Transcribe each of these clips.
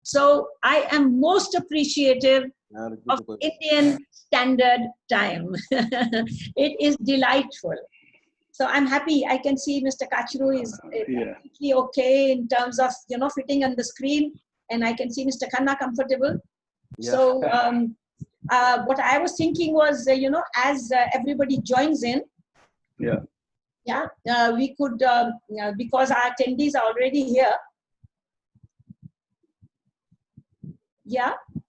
So I am most appreciative of Indian Standard Time. It is delightful. So I'm happy. I can see Mr. Kachru is completely okay in terms of, fitting on the screen. And I can see Mr. Khanna comfortable. Yeah. So what I was thinking was, as everybody joins in, we could, because our attendees are already here.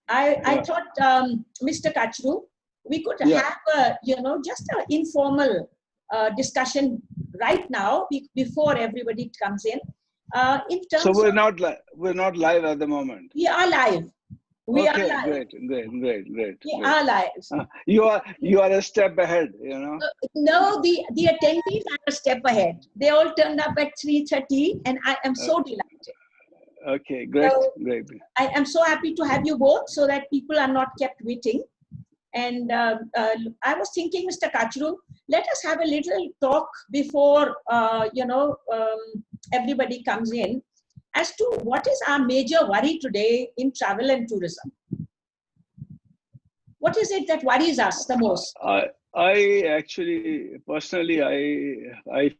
I thought, Mr. Kachru, we could have, just an informal discussion right now before everybody comes in. In terms so we're not live at the moment. We are live. We are live. Great. We are live. You are a step ahead, No, the attendees are a step ahead. They all turned up at 3:30, and I am so delighted. Okay, great, so, great. I am so happy to have you both, so that people are not kept waiting. And I was thinking, Mr. Kachru, let us have a little talk before everybody comes in, as to what is our major worry today in travel and tourism. What is it that worries us the most? I actually, personally, I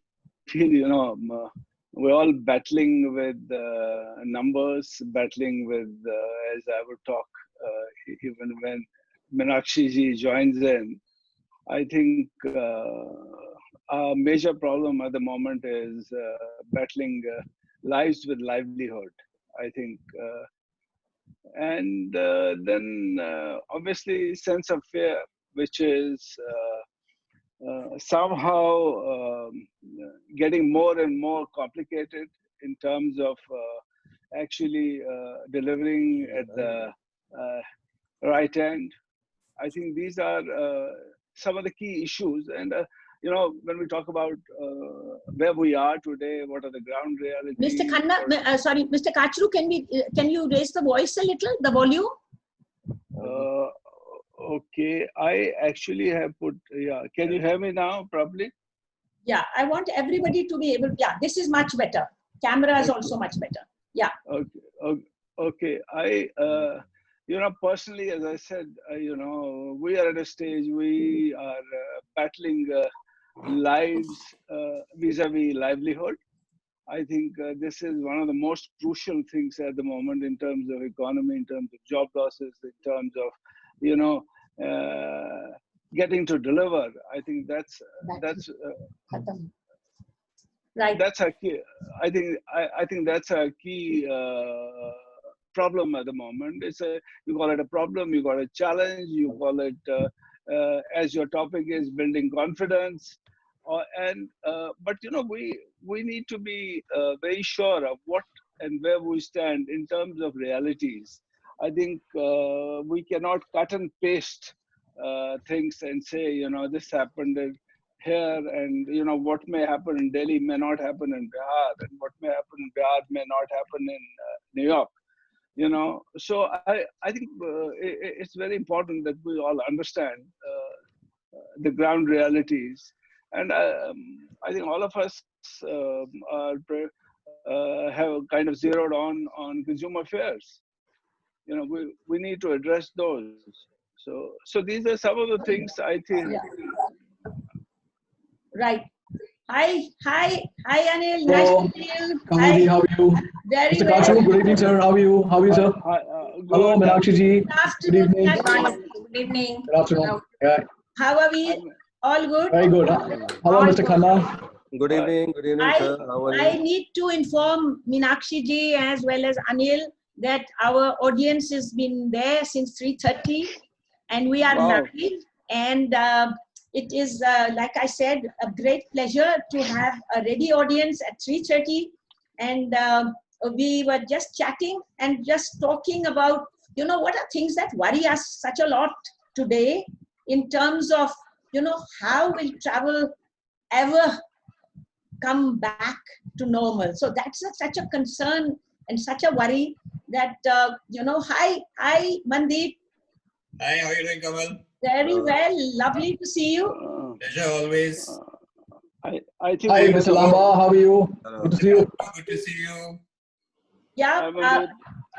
feel, we're all battling with numbers, battling with, as I would talk, even when Meenakshi ji joins in. I think our major problem at the moment is battling lives with livelihood, I think. And then obviously sense of fear, which is somehow getting more and more complicated in terms of actually delivering at the right end. I think these are some of the key issues. And when we talk about where we are today, what are the ground realities? Mr. Khanna, sorry, Mr. Kachru, can you raise the voice a little, the volume? Okay, I actually have put, can you hear me now properly? Yeah, I want everybody to be able, this is much better. Camera is also much better. Yeah. Okay. Personally, as I said, we are at a stage, we are battling lives vis-a-vis livelihood. I think this is one of the most crucial things at the moment in terms of economy, in terms of job losses, in terms of, getting to deliver. I think that's right. That's a key. I think that's a key problem at the moment. You call it a problem, you call it a challenge, you call it as your topic is building confidence. But we need to be very sure of what and where we stand in terms of realities. I think we cannot cut and paste things and say, this happened here, and what may happen in Delhi may not happen in Bihar, and what may happen in Bihar may not happen in New York. So I think it's very important that we all understand the ground realities. And I think all of us have kind of zeroed on consumer affairs. We need to address those. So these are some of the things I think. Yeah. Right. Hi, Anil. Hello. Nice to meet you. Kamini, how are you? Very Mr. well. Kachru, good evening, sir. How are you? How are you, sir? Hello, Meenakshi ji. Good afternoon. Good evening. Good evening. Good afternoon. Yeah. How are we? All good? Very good. Hello, Mr. Khanna. Good evening, sir. How are you? I need to inform Meenakshi ji as well as Anil that our audience has been there since 3:30, and we are live. And it is, like I said, a great pleasure to have a ready audience at 3:30. And we were just chatting and just talking about, what are things that worry us such a lot today in terms of, how will travel ever come back to normal? So that's such a concern and such a worry that, hi, Mandeep. Hi, how are you doing, Kamal? Very well. Lovely to see you. Pleasure always. I think. Hi, Mr. Lamba. How are you? Hello. Good to see you. Good to see you. Yeah.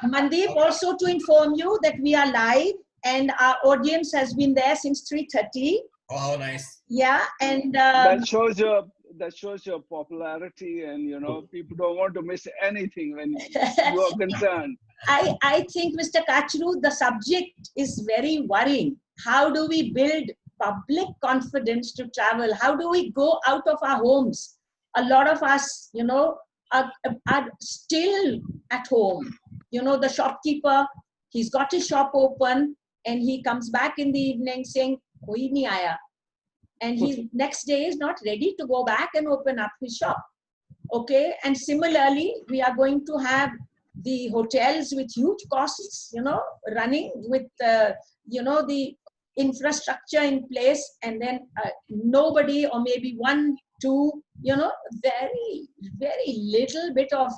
Mandeep, also to inform you that we are live and our audience has been there since 3:30. Oh, how nice. Yeah, and that shows your popularity, and you know people don't want to miss anything when you are concerned. I think, Mr. Kachru, the subject is very worrying. How do we build public confidence to travel? How do we go out of our homes? A lot of us, you know, are still at home. You know, the shopkeeper, he's got his shop open and he comes back in the evening saying, "Koi nahi aaya." And he next day is not ready to go back and open up his shop. Okay, and similarly, we are going to have the hotels with huge costs, you know, running with, you know, the infrastructure in place, and then nobody, or maybe one, two, you know, very little bit of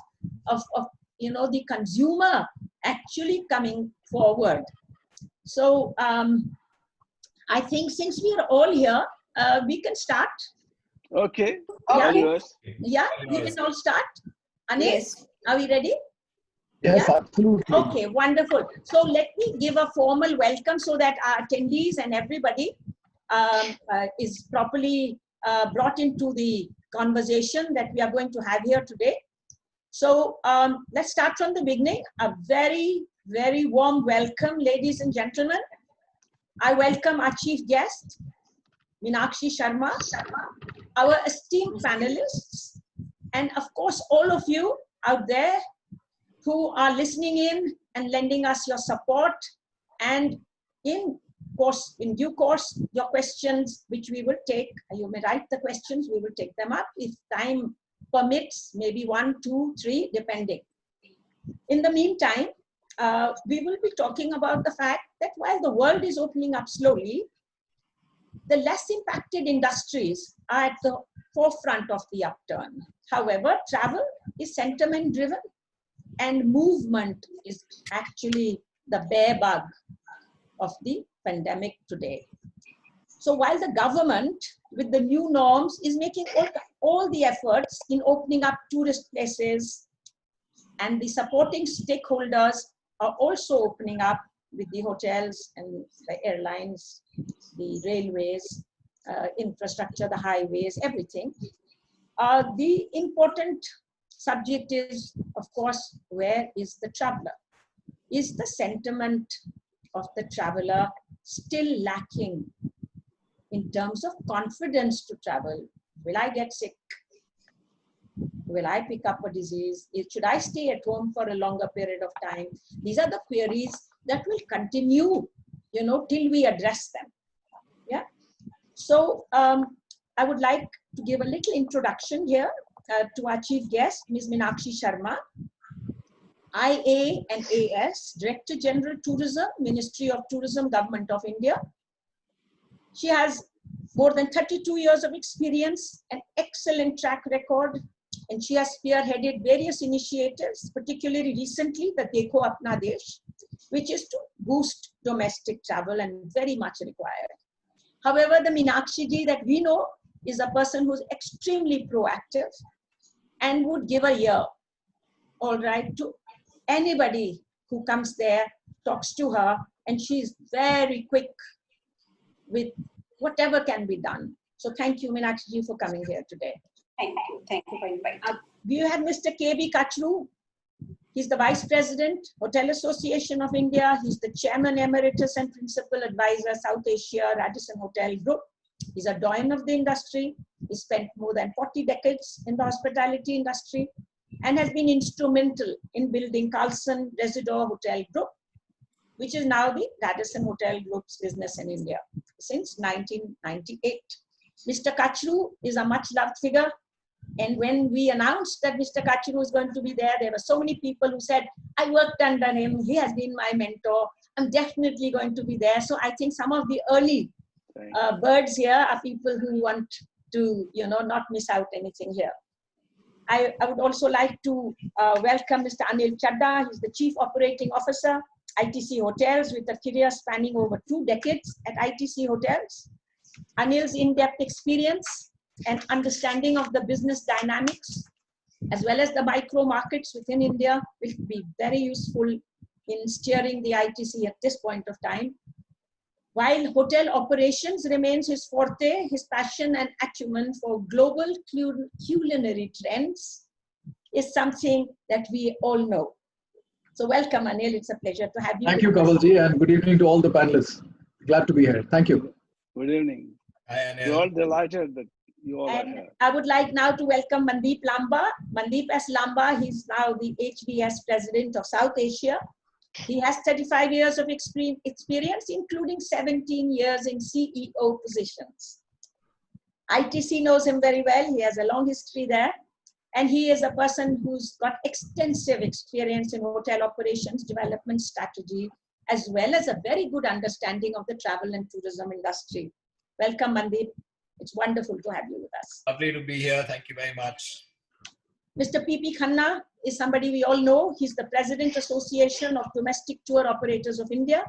you know, the consumer actually coming forward. So I think since we are all here, we can start. Okay. Yeah. Yours. Yeah, we can all start. Anil, Yes. are we ready? Yes, Yeah. absolutely. Okay, wonderful. So let me give a formal welcome so that our attendees and everybody is properly brought into the conversation that we are going to have here today. So let's start from the beginning. A very warm welcome, ladies and gentlemen. I welcome our chief guest, Meenakshi Sharma, our esteemed panelists, and of course, all of you out there who are listening in and lending us your support, and in due course, your questions, which we will take. You may write the questions, we will take them up if time permits, maybe 1, 2, 3, depending. In the meantime, we will be talking about the fact that while the world is opening up slowly, the less impacted industries are at the forefront of the upturn. However, travel is sentiment driven and movement is actually the bear bug of the pandemic today. So while the government with the new norms is making all the efforts in opening up tourist places, and the supporting stakeholders are also opening up with the hotels and the airlines, the railways, infrastructure, the highways, everything. The important subject is, of course, where is the traveler? Is the sentiment of the traveler still lacking in terms of confidence to travel? Will I get sick? Will I pick up a disease? Should I stay at home for a longer period of time? These are the queries that will continue, you know, till we address them. Yeah. So I would like to give a little introduction here to our chief guest, Ms. Meenakshi Sharma, IA and AS, Director General Tourism, Ministry of Tourism, Government of India. She has more than 32 years of experience, an excellent track record, and she has spearheaded various initiatives, particularly recently the Dekho Apna Desh, which is to boost domestic travel and very much required. However, the Meenakshi ji that we know is a person who's extremely proactive and would give a ear, all right, to anybody who comes there, talks to her, and she's very quick with whatever can be done. So thank you, Meenakshi ji, for coming here today. Thank you for inviting. We have Mr. K.B. Kachru. He's the Vice President, Hotel Association of India. He's the Chairman Emeritus and Principal Advisor, South Asia, Radisson Hotel Group. He's a doyen of the industry. He spent more than 40 decades in the hospitality industry and has been instrumental in building Carlson Residor Hotel Group, which is now the Radisson Hotel Group's business in India since 1998. Mr. Kachru is a much loved figure. And when we announced that Mr. Kachru was going to be there, there were so many people who said, I worked under him, he has been my mentor, I'm definitely going to be there. So I think some of the early birds here are people who want to, you know, not miss out anything here. I would also like to welcome Mr. Anil Chadda. He's the Chief Operating Officer, ITC Hotels, with a career spanning over 2 decades at ITC Hotels. Anil's in-depth experience and understanding of the business dynamics, as well as the micro markets within India, will be very useful in steering the ITC at this point of time. While hotel operations remains his forte, his passion and acumen for global culinary trends is something that we all know. So welcome, Anil. It's a pleasure to have you. Thank you, Kawalji, and good evening to all the panelists. Glad to be here. Thank you. Good evening. Hi, Anil. We're all delighted that you all are here. I would like now to welcome Mandeep Lamba. Mandeep S. Lamba, he's now the HBS President of South Asia. He has 35 years of experience, including 17 years in CEO positions. ITC knows him very well. He has a long history there. And he is a person who's got extensive experience in hotel operations, development strategy, as well as a very good understanding of the travel and tourism industry. Welcome, Mandeep. It's wonderful to have you with us. Lovely to be here. Thank you very much. Mr. P.P. Khanna is somebody we all know. He's the President Association of Domestic Tour Operators of India.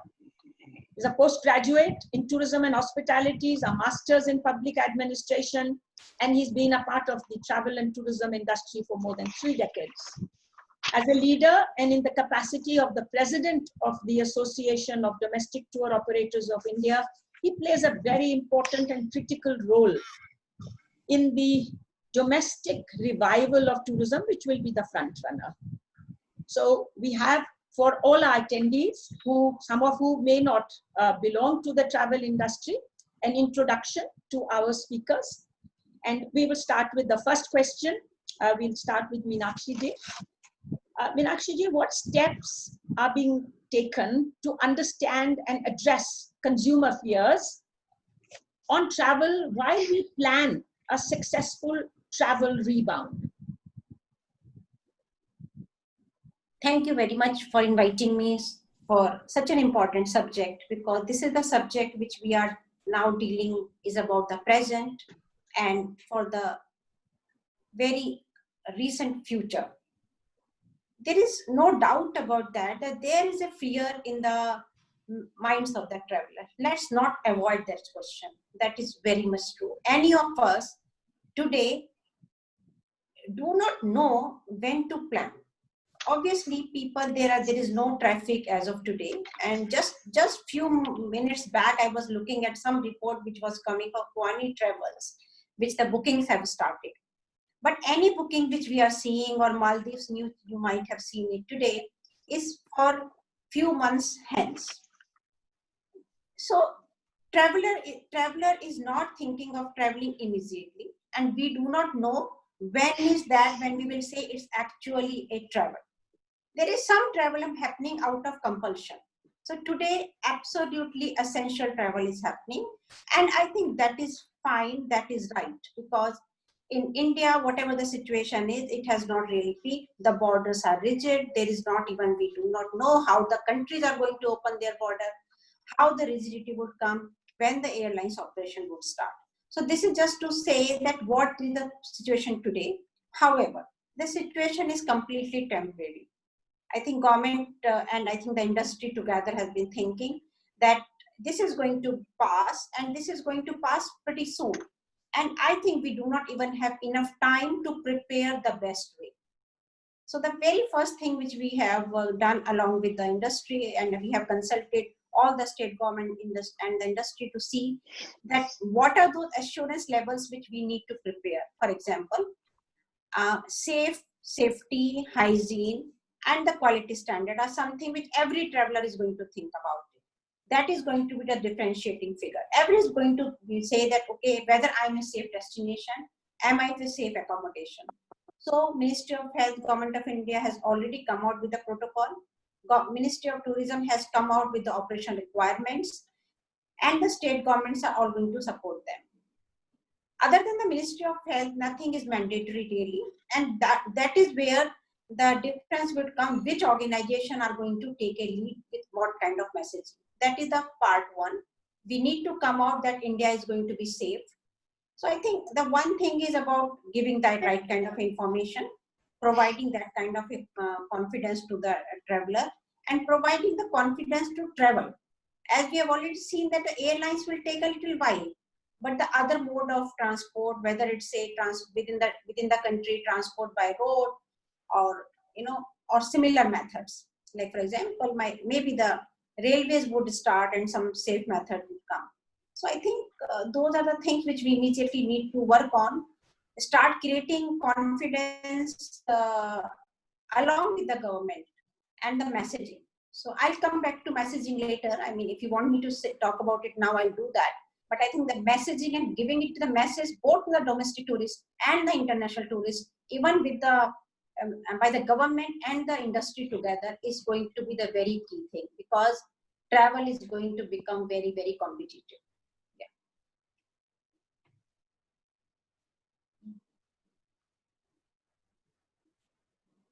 He's a postgraduate in tourism and hospitality. He's a master's in public administration, and he's been a part of the travel and tourism industry for more than 3 decades. As a leader and in the capacity of the President of the Association of Domestic Tour Operators of India, he plays a very important and critical role in the domestic revival of tourism, which will be the front runner. So we have, for all our attendees, some of whom may not belong to the travel industry, an introduction to our speakers. And we will start with the first question. We'll start with Meenakshi ji. Meenakshi ji, what steps are being taken to understand and address consumer fears on travel while we plan a successful travel rebound? Thank you very much for inviting me for such an important subject, because this is the subject which we are now dealing is about the present and for the very recent future. There is no doubt about that there is a fear in the minds of the traveler. Let's not avoid that question. That is very much true. Any of us today do not know when to plan. Obviously, people, there is no traffic as of today. And just few minutes back, I was looking at some report which was coming for Kwani Travels, which the bookings have started. But any booking which we are seeing, or Maldives news, you might have seen it today, is for few months hence. So traveler is not thinking of traveling immediately, and we do not know when is that when we will say it's actually a travel. There is some travel happening out of compulsion. So today, absolutely essential travel is happening. And I think that is fine, that is right, because in India, whatever the situation is, it has not really peaked. The borders are rigid. There is not even, we do not know how the countries are going to open their border, how the rigidity would come, when the airlines operation would start. So this is just to say that what is the situation today. However, the situation is completely temporary. I think government and I think the industry together has been thinking that this is going to pass, and this is going to pass pretty soon. And I think we do not even have enough time to prepare the best way. So the very first thing which we have done along with the industry, and we have consulted all the state government and the industry to see that what are those assurance levels which we need to prepare. For example, safety, hygiene, and the quality standard are something which every traveler is going to think about. That is going to be the differentiating figure. Everyone is going to say that, okay, whether I'm a safe destination, am I a safe accommodation? So Ministry of Health, Government of India has already come out with the protocol. Ministry of Tourism has come out with the operational requirements, and the state governments are all going to support them. Other than the Ministry of Health, nothing is mandatory really. And that is where the difference would come, which organization are going to take a lead with what kind of message. That is the part one. We need to come out that India is going to be safe. So I think the one thing is about giving that right kind of information, providing that kind of confidence to the traveler, and providing the confidence to travel. As we have already seen that the airlines will take a little while, but the other mode of transport, whether it's say within the country, transport by road, or or similar methods, Like for example, maybe the railways would start and some safe method would come. So I think those are the things which we immediately need to work on. Start creating confidence along with the government and the messaging. So I'll come back to messaging later. I mean, if you want me to talk about it now, I'll do that. But I think the messaging and giving it to the masses, both to the domestic tourists and the international tourists, even with the by the government and the industry together, is going to be the very key thing, because travel is going to become very, very competitive.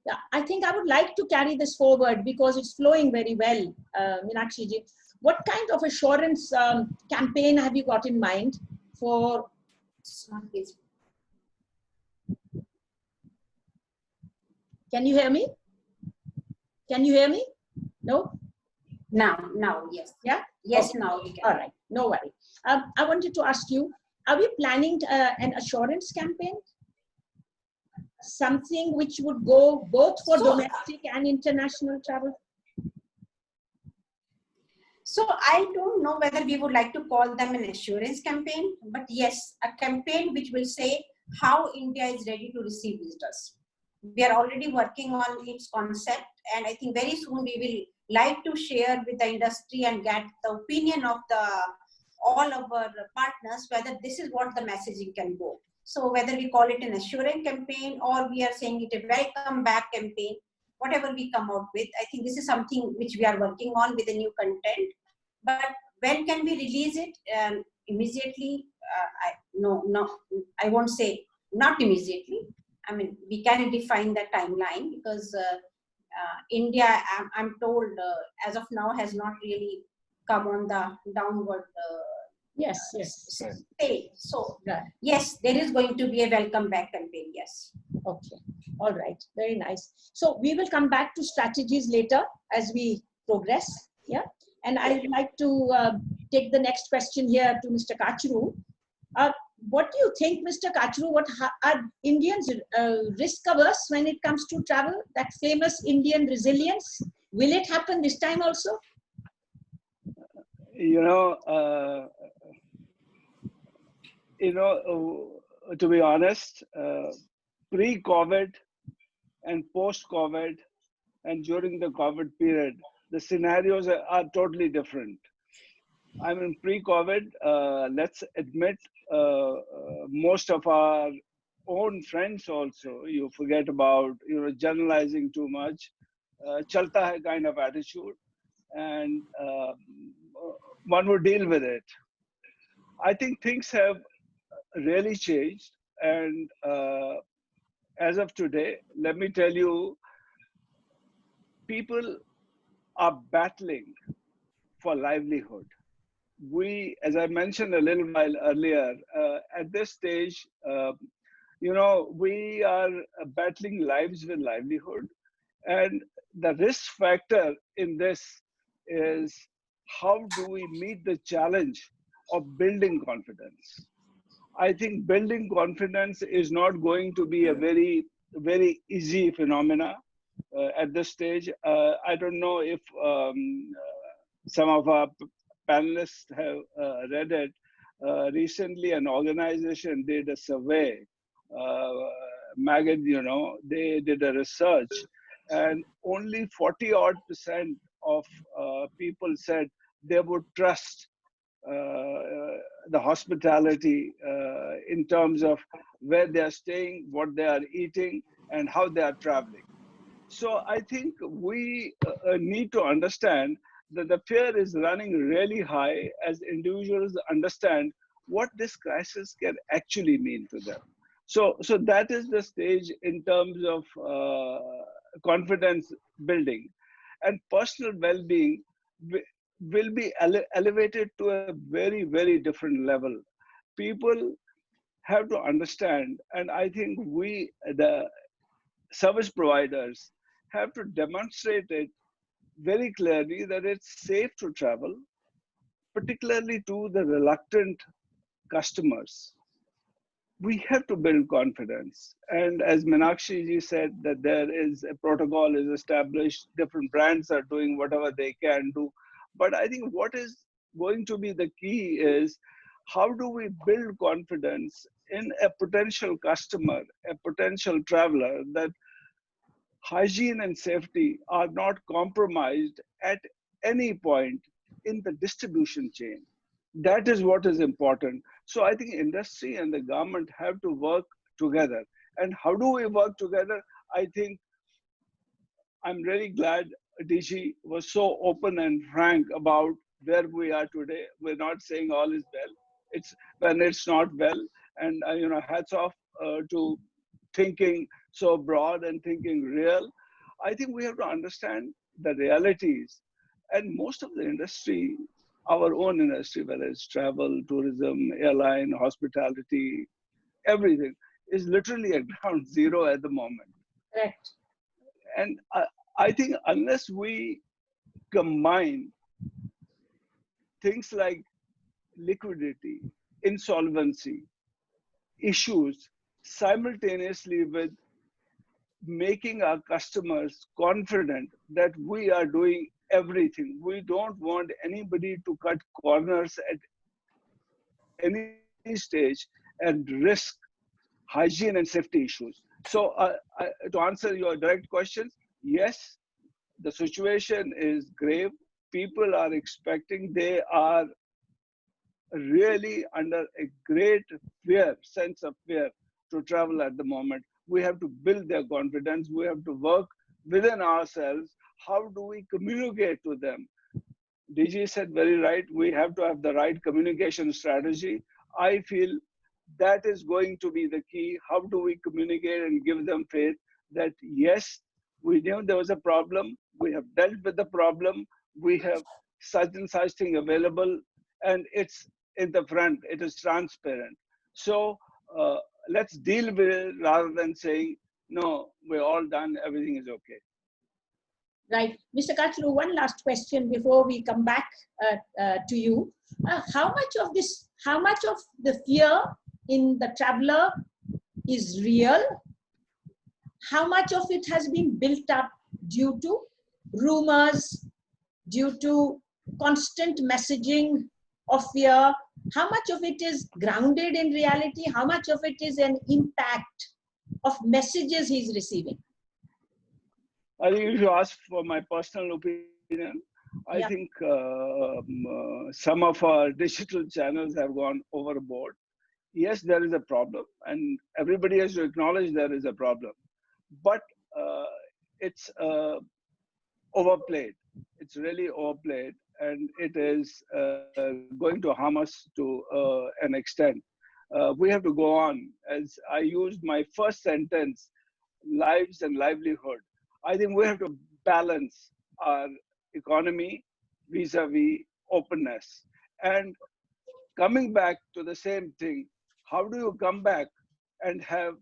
Yeah, I think I would like to carry this forward because it's flowing very well, Meenakshi ji. What kind of assurance campaign have you got in mind for? Can you hear me? Can you hear me? No? Now, yes. Yeah? Yes, okay. now we can. All right, no worry. I wanted to ask you, are we planning an assurance campaign? Something which would go both for domestic and international travel? So I don't know whether we would like to call them an assurance campaign, but yes, a campaign which will say how India is ready to receive visitors. We are already working on its concept, and I think very soon we will like to share with the industry and get the opinion of all of our partners whether this is what the messaging can go. So whether we call it an assurance campaign or we are saying it a welcome back campaign, whatever we come out with, I think this is something which we are working on with the new content. But when can we release it? Immediately? No, I won't say not immediately. I mean, we can define the timeline because India, I'm told, as of now, has not really come on the downward yes. state. So, yes, there is going to be a welcome back campaign, yes. Okay, all right, very nice. So we will come back to strategies later as we progress, yeah? And I would like to take the next question here to Mr. Kachru. What do you think, Mr. Kachru, are Indians risk averse when it comes to travel? That famous Indian resilience, will it happen this time also? To be honest, pre-COVID and post-COVID and during the COVID period, the scenarios are totally different. I mean, pre-COVID, let's admit, most of our own friends also, you forget about, generalizing too much, chalta hai kind of attitude, and one would deal with it. I think things have really changed, and as of today, let me tell you, people are battling for livelihood. We, as I mentioned a little while earlier, at this stage, we are battling lives with livelihood. And the risk factor in this is how do we meet the challenge of building confidence? I think building confidence is not going to be a very, very easy phenomena at this stage. I don't know if some of our panelists have read it. Recently, an organization did a survey. Maggot, they did a research, and only 40-odd% of people said they would trust the hospitality in terms of where they are staying, what they are eating, and how they are traveling. So I think we need to understand that the fear is running really high as individuals understand what this crisis can actually mean to them. So that is the stage in terms of confidence building, and personal well-being will be elevated to a very, very different level. People have to understand, and I think we, the service providers, have to demonstrate it very clearly that it's safe to travel, particularly to the reluctant customers. we have to build confidence. And as Meenakshi ji said, that there is a protocol is established, different brands are doing whatever they can do. But I think what is going to be the key is how do we build confidence in a potential customer, a potential traveler, that hygiene and safety are not compromised at any point in the distribution chain. That is what is important. So I think industry and the government have to work together. And how do we work together? I think I'm really glad DG was so open and frank about where we are today. We're not saying all is well. It's when it's not well. And hats off to thinking so broad and thinking real. I think we have to understand the realities. And most of the industry, our own industry, whether it's travel, tourism, airline, hospitality, everything, is literally at ground zero at the moment. Correct. And I think unless we combine things like liquidity, insolvency, issues simultaneously with making our customers confident that we are doing everything. We don't want anybody to cut corners at any stage and risk hygiene and safety issues. So to answer your direct questions, yes, the situation is grave. People are expecting, they are really under a great fear, sense of fear to travel at the moment. We have to build their confidence. We have to work within ourselves. How do we communicate to them? DG said very right, we have to have the right communication strategy. I feel that is going to be the key. How do we communicate and give them faith that yes, we knew there was a problem, we have dealt with the problem, we have such and such thing available, and it's in the front, it is transparent. So let's deal with it rather than saying, no, we're all done, everything is okay. Right. Mr. Kachru, one last question before we come back to you. How much of the fear in the traveler is real? How much of it has been built up due to rumors, due to constant messaging of fear? How much of it is grounded in reality? How much of it is an impact of messages he's receiving? I think if you ask for my personal opinion, I think some of our digital channels have gone overboard. Yes, there is a problem, and everybody has to acknowledge there is a problem. But it's overplayed. It's really overplayed, and it is going to harm us to an extent. We have to go on. As I used my first sentence, lives and livelihood. I think we have to balance our economy vis-a-vis openness. And coming back to the same thing, how do you come back and have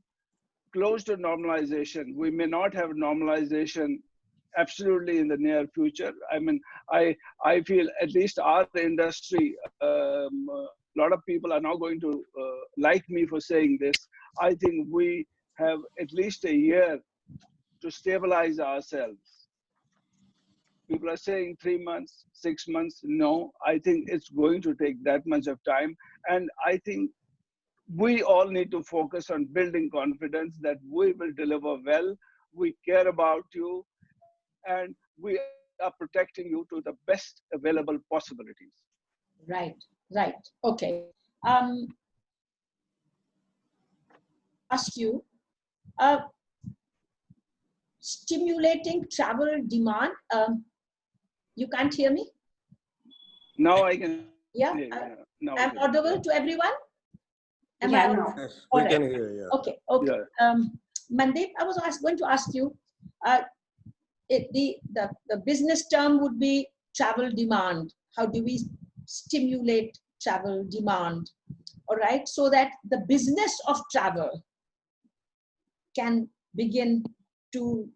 close to normalization? We may not have normalization absolutely in the near future. I mean, I feel at least our industry, a lot of people are not going to like me for saying this. I think we have at least a year to stabilize ourselves. People are saying 3 months, 6 months. No, I think it's going to take that much of time. And I think we all need to focus on building confidence that we will deliver well, we care about you, and we are protecting you to the best available possibilities. Right, right. Okay. Ask you, stimulating travel demand. You can't hear me? Now I can. Yeah. Now I'm audible to everyone? Am Yeah, I no. Yes, we All can right. hear you. Okay, okay. Yeah. Mandeep, I was going to ask you, the business term would be travel demand. How do we stimulate travel demand? All right, so that the business of travel can begin to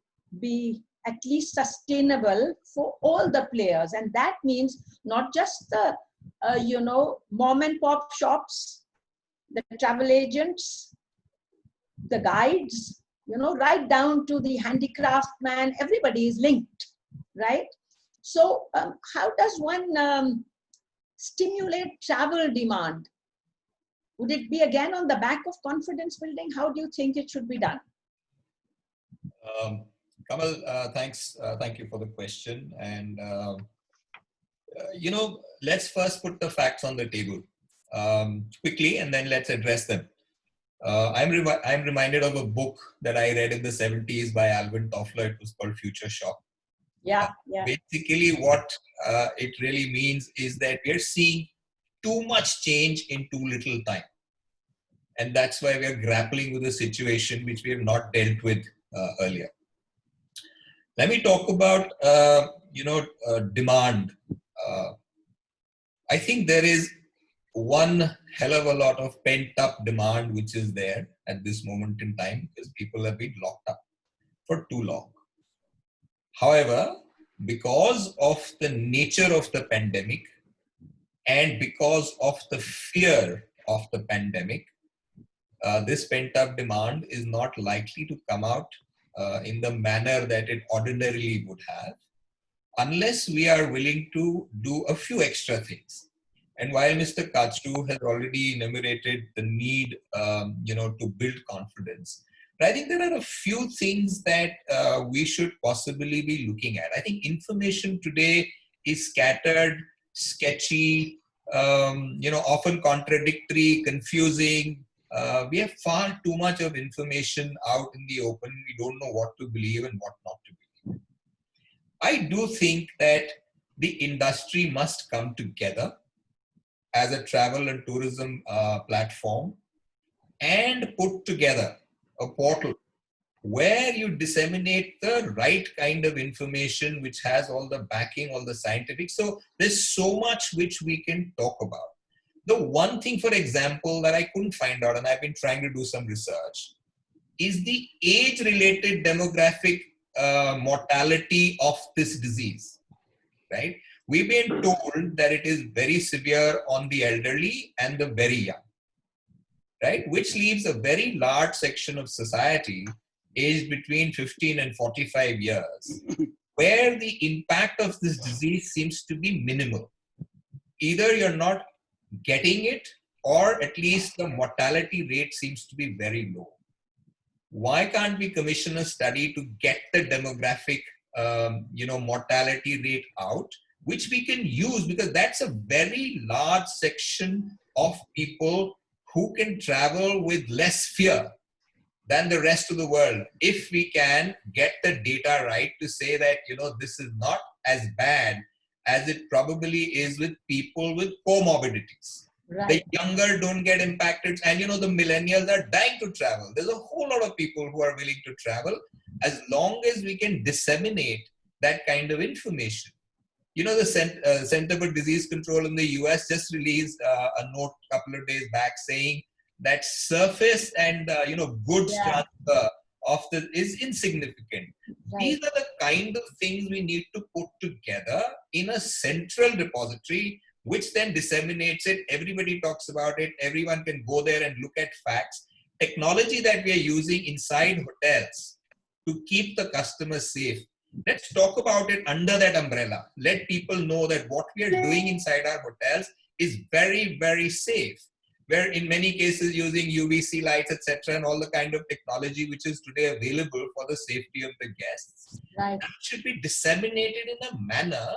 be at least sustainable for all the players. And that means not just the, mom and pop shops, the travel agents, the guides, right down to the handicraft man, everybody is linked, right? So how does one stimulate travel demand? Would it be again on the back of confidence building? How do you think it should be done? Kamal, thanks. Thank you for the question. And, let's first put the facts on the table quickly, and then let's address them. I'm reminded of a book that I read in the 70s by Alvin Toffler. It was called Future Shock. Yeah. Basically, what it really means is that we're seeing too much change in too little time. And that's why we're grappling with a situation which we have not dealt with earlier. Let me talk about, demand. I think there is one hell of a lot of pent-up demand which is there at this moment in time because people have been locked up for too long. However, because of the nature of the pandemic and because of the fear of the pandemic, this pent-up demand is not likely to come out in the manner that it ordinarily would have, unless we are willing to do a few extra things. And while Mr. Kachru has already enumerated the need, to build confidence, but I think there are a few things that we should possibly be looking at. I think information today is scattered, sketchy, often contradictory, confusing. We have far too much of information out in the open. We don't know what to believe and what not to believe. I do think that the industry must come together as a travel and tourism platform and put together a portal where you disseminate the right kind of information which has all the backing, all the scientific. So there's so much which we can talk about. The one thing, for example, that I couldn't find out, and I've been trying to do some research, is the age-related demographic mortality of this disease, right? We've been told that it is very severe on the elderly and the very young, right? Which leaves a very large section of society aged between 15 and 45 years, where the impact of this disease seems to be minimal. Either you're not getting it, or at least the mortality rate seems to be very low. Why can't we commission a study to get the demographic, mortality rate out, which we can use, because that's a very large section of people who can travel with less fear than the rest of the world. If we can get the data right to say that, this is not as bad as it probably is with people with comorbidities. Right. The younger don't get impacted, and the millennials are dying to travel. There's a whole lot of people who are willing to travel, as long as we can disseminate that kind of information. The Center for Disease Control in the US just released a note a couple of days back saying that surface and goods transfer of is insignificant. Right. These are the kind of things we need to put together in a central repository, which then disseminates it. Everybody talks about it. Everyone can go there and look at facts. Technology that we are using inside hotels to keep the customer safe. Let's talk about it under that umbrella. Let people know that what we are doing inside our hotels is very, very safe. We're in many cases using UVC lights, etc., and all the kind of technology which is today available for the safety of the guests. Right. That should be disseminated in a manner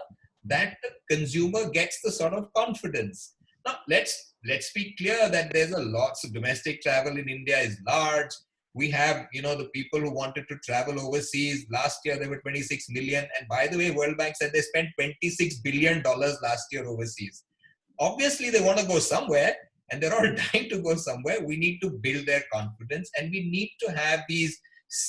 that the consumer gets the sort of confidence. Now, let's be clear that there's a lot. So domestic travel in India is large. We have, the people who wanted to travel overseas. Last year, there were 26 million. And by the way, World Bank said they spent $26 billion last year overseas. Obviously, they want to go somewhere, and they're all dying to go somewhere. We need to build their confidence, and we need to have these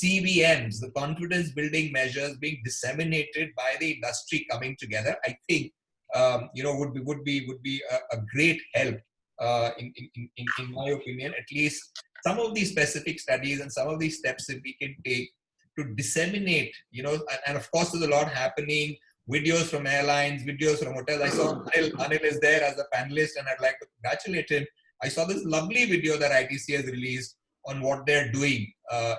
CBMs, the confidence building measures, being disseminated by the industry coming together. I think, would be a great help, in my opinion. At least some of these specific studies and some of these steps that we can take to disseminate, and of course there's a lot happening. Videos from airlines, videos from hotels. I saw Anil is there as a panelist, and I'd like to congratulate him. I saw this lovely video that ITC has released on what they're doing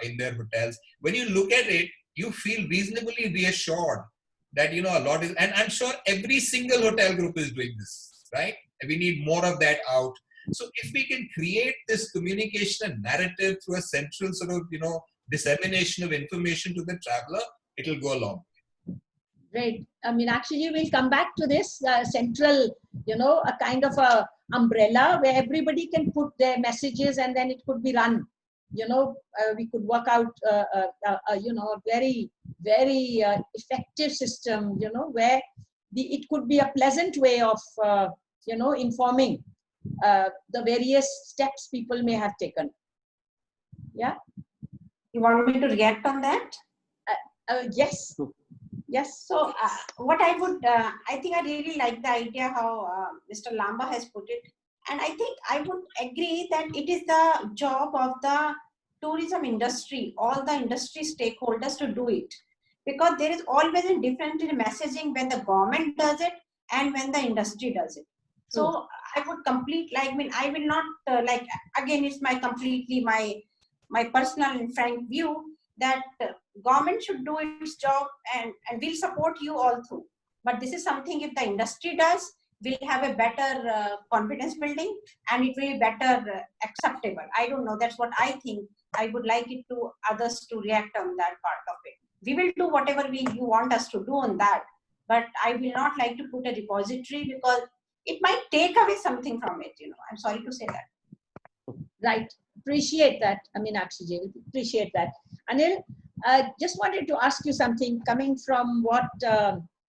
in their hotels. When you look at it, you feel reasonably reassured that, you know, a lot is, and I'm sure every single hotel group is doing this, right? We need more of that out. So if we can create this communication and narrative through a central sort of, you know, dissemination of information to the traveler, it'll go along. Great. I mean, actually, we'll come back to this central, you know, a kind of a umbrella where everybody can put their messages and then it could be run. You know, we could work out, you know, a very, very effective system, you know, where it could be a pleasant way of, you know, informing the various steps people may have taken. Yeah. You want me to react on that? Yes. Yes. So what I would, I think I really like the idea how Mr. Lamba has put it. And I think I would agree that it is the job of the tourism industry, all the industry stakeholders to do it. Because there is always a difference in messaging when the government does it and when the industry does it. So I would I will not, like, again, it's completely my personal and frank view that government should do its job and we'll support you all through. But this is something if the industry does, we'll have a better confidence building and it will be better acceptable. I don't know. That's what I think. I would like it to others to react on that part of it. We will do whatever you want us to do on that. But I will not like to put a repository because it might take away something from it. You know, I'm sorry to say that. Right. Appreciate that. I mean, actually, appreciate that. Anil, just wanted to ask you something coming from what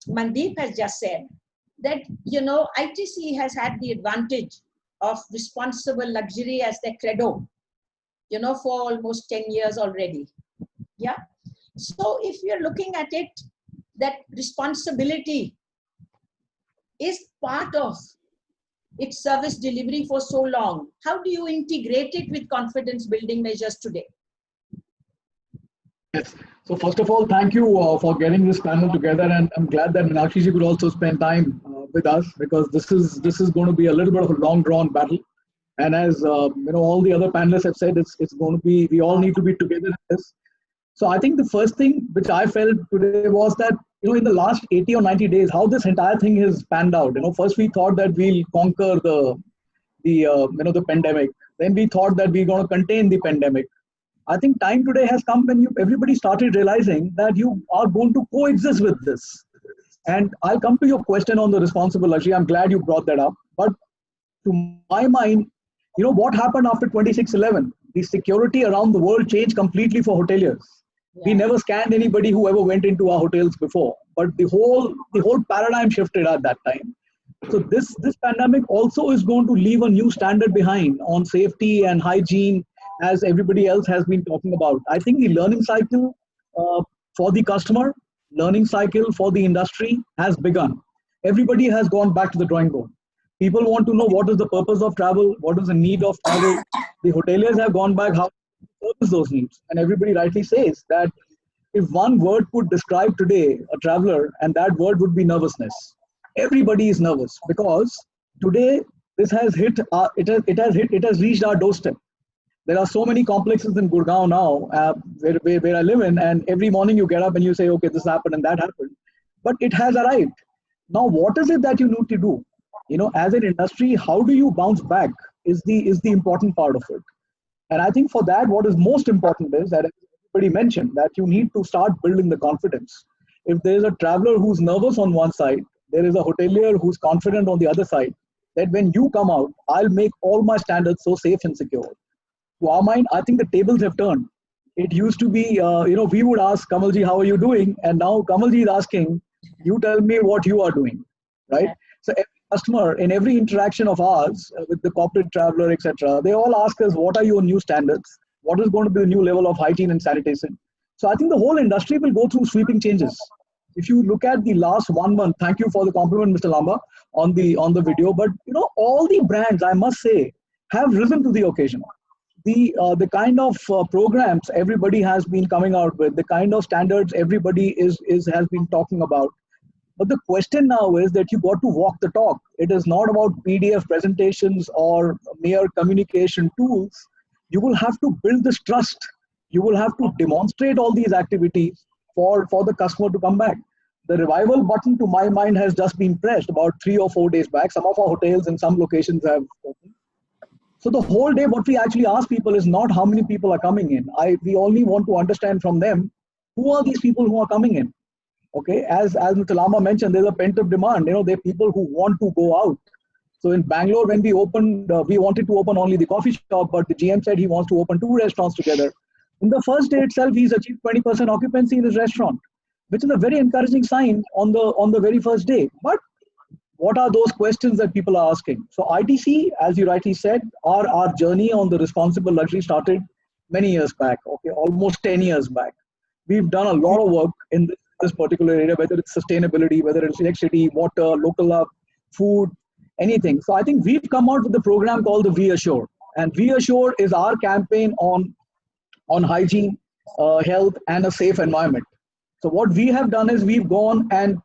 Mandeep has just said, that, you know, ITC has had the advantage of responsible luxury as their credo, you know, for almost 10 years already. Yeah. So if you're looking at it, that responsibility is part of its service delivery for so long. How do you integrate it with confidence building measures today? Yes. So first of all, thank you for getting this panel together, and I'm glad that Meenakshi ji could also spend time with us, because this is going to be a little bit of a long drawn battle. And as you know, all the other panelists have said, it's going to be, we all need to be together in this. So I think the first thing which I felt today was that, you know, in the last 80 or 90 days, how this entire thing has panned out. You know, first we thought that we'll conquer the pandemic. Then we thought that we're going to contain the pandemic. I think time today has come when everybody started realizing that you are going to coexist with this. And I'll come to your question on the responsible luxury. I'm glad you brought that up. But to my mind, you know, what happened after 26/11? The security around the world changed completely for hoteliers. Yeah. We never scanned anybody who ever went into our hotels before, but the whole paradigm shifted at that time. So this pandemic also is going to leave a new standard behind on safety and hygiene, as everybody else has been talking about. I think the learning cycle for the customer, learning cycle for the industry has begun. Everybody has gone back to the drawing board. People want to know what is the purpose of travel, what is the need of travel. The hoteliers have gone back how to service those needs. And everybody rightly says that if one word could describe today a traveler, and that word would be nervousness. Everybody is nervous because today this has hit, it has reached our doorstep. There are so many complexes in Gurgaon now, where I live in, and every morning you get up and you say, okay, this happened and that happened. But it has arrived. Now, what is it that you need to do? You know, as an industry, how do you bounce back is the important part of it. And I think for that, what is most important is that everybody mentioned that you need to start building the confidence. If there is a traveler who's nervous on one side, there is a hotelier who's confident on the other side, that when you come out, I'll make all my standards so safe and secure. To our mind, I think the tables have turned. It used to be, you know, we would ask Kamalji, how are you doing? And now Kamalji is asking, you tell me what you are doing, right? So every customer, in every interaction of ours with the corporate traveler, etc., they all ask us, what are your new standards? What is going to be the new level of hygiene and sanitation? So I think the whole industry will go through sweeping changes. If you look at the last 1 month, thank you for the compliment, Mr. Lamba, on the video. But you know, all the brands, I must say, have risen to the occasion. The kind of programs everybody has been coming out with, the kind of standards everybody has been talking about. But the question now is that you got to walk the talk. It is not about PDF presentations or mere communication tools. you will have to build this trust. You will have to demonstrate all these activities for the customer to come back. The revival button, to my mind, has just been pressed about 3 or 4 days back. Some of our hotels in some locations have opened. So the whole day, what we actually ask people is not how many people are coming in. We only want to understand from them, who are these people who are coming in? Okay, as Mr. Lama mentioned, there's a pent-up demand. There are people who want to go out. So in Bangalore, when we opened, we wanted to open only the coffee shop, but the GM said he wants to open 2 restaurants together. In the first day itself, he's achieved 20% occupancy in his restaurant, which is a very encouraging sign on the very first day. But what are those questions that people are asking? So ITC, as you rightly said, our journey on the responsible luxury started many years back, okay, almost 10 years back. We've done a lot of work in this particular area, whether it's sustainability, whether it's electricity, water, local love, food, anything. So I think we've come out with a program called the We Assure. And We Assure is our campaign on hygiene, health, and a safe environment. So what we have done is we've gone and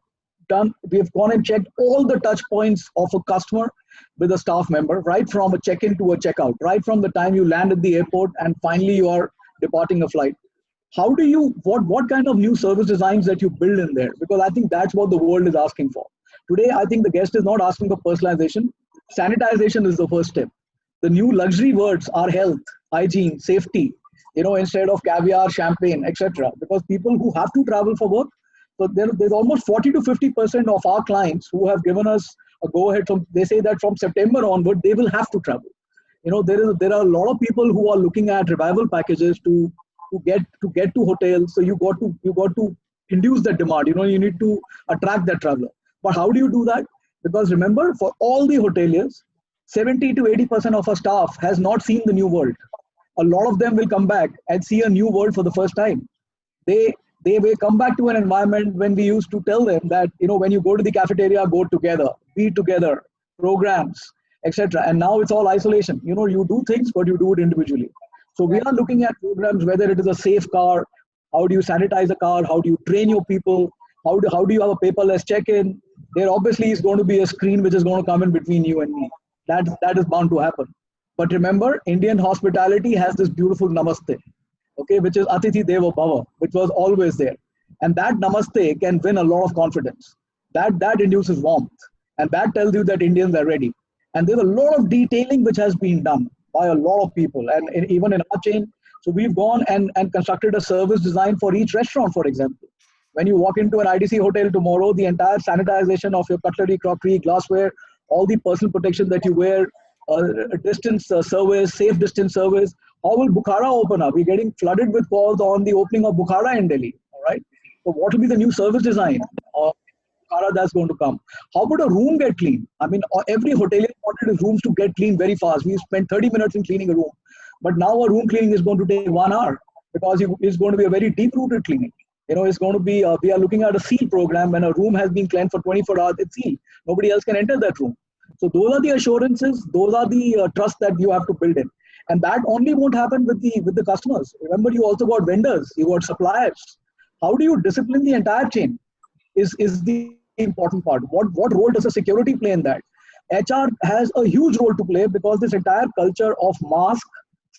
checked all the touch points of a customer with a staff member, right from a check-in to a checkout, right from the time you land at the airport and finally you are departing a flight. How do you, what kind of new service designs that you build in there? Because I think that's what the world is asking for. Today, I think the guest is not asking for personalization. Sanitization is the first step. The new luxury words are health, hygiene, safety, instead of caviar, champagne, etc. Because people who have to travel for work, so there's almost 40 to 50% of our clients who have given us a go-ahead. They say that from September onward, they will have to travel. There are a lot of people who are looking at revival packages to get to hotels. So you got to induce that demand. You need to attract that traveler. But how do you do that? Because remember, for all the hoteliers, 70 to 80% of our staff has not seen the new world. A lot of them will come back and see a new world for the first time. They will come back to an environment when we used to tell them that, when you go to the cafeteria, go together, be together, programs, etc. And now it's all isolation. You do things, but you do it individually. So we are looking at programs, whether it is a safe car, how do you sanitize a car, how do you train your people, how do you have a paperless check-in? There obviously is going to be a screen which is going to come in between you and me. That is bound to happen. But remember, Indian hospitality has this beautiful namaste, okay, which is Atithi Deva Bhava, which was always there. And that namaste can win a lot of confidence. That induces warmth. And that tells you that Indians are ready. And there's a lot of detailing which has been done by a lot of people. And even in our chain, so we've gone and constructed a service design for each restaurant, for example. When you walk into an IDC hotel tomorrow, the entire sanitization of your cutlery, crockery, glassware, all the personal protection that you wear, distance service, safe distance service. How will Bukhara open up? We're getting flooded with calls on the opening of Bukhara in Delhi. All right. So what will be the new service design of Bukhara that's going to come? How would a room get clean? I mean, every hotelier wanted his rooms to get clean very fast. We spent 30 minutes in cleaning a room. But now a room cleaning is going to take 1 hour because it's going to be a very deep-rooted cleaning. It's going to be, we are looking at a seal program. When a room has been cleansed for 24 hours, it's sealed. Nobody else can enter that room. So those are the assurances, those are the trust that you have to build in. And that only won't happen with the customers. Remember, you also got vendors, you got suppliers. How do you discipline the entire chain is the important part. What role does a security play in that? HR has a huge role to play because this entire culture of mask,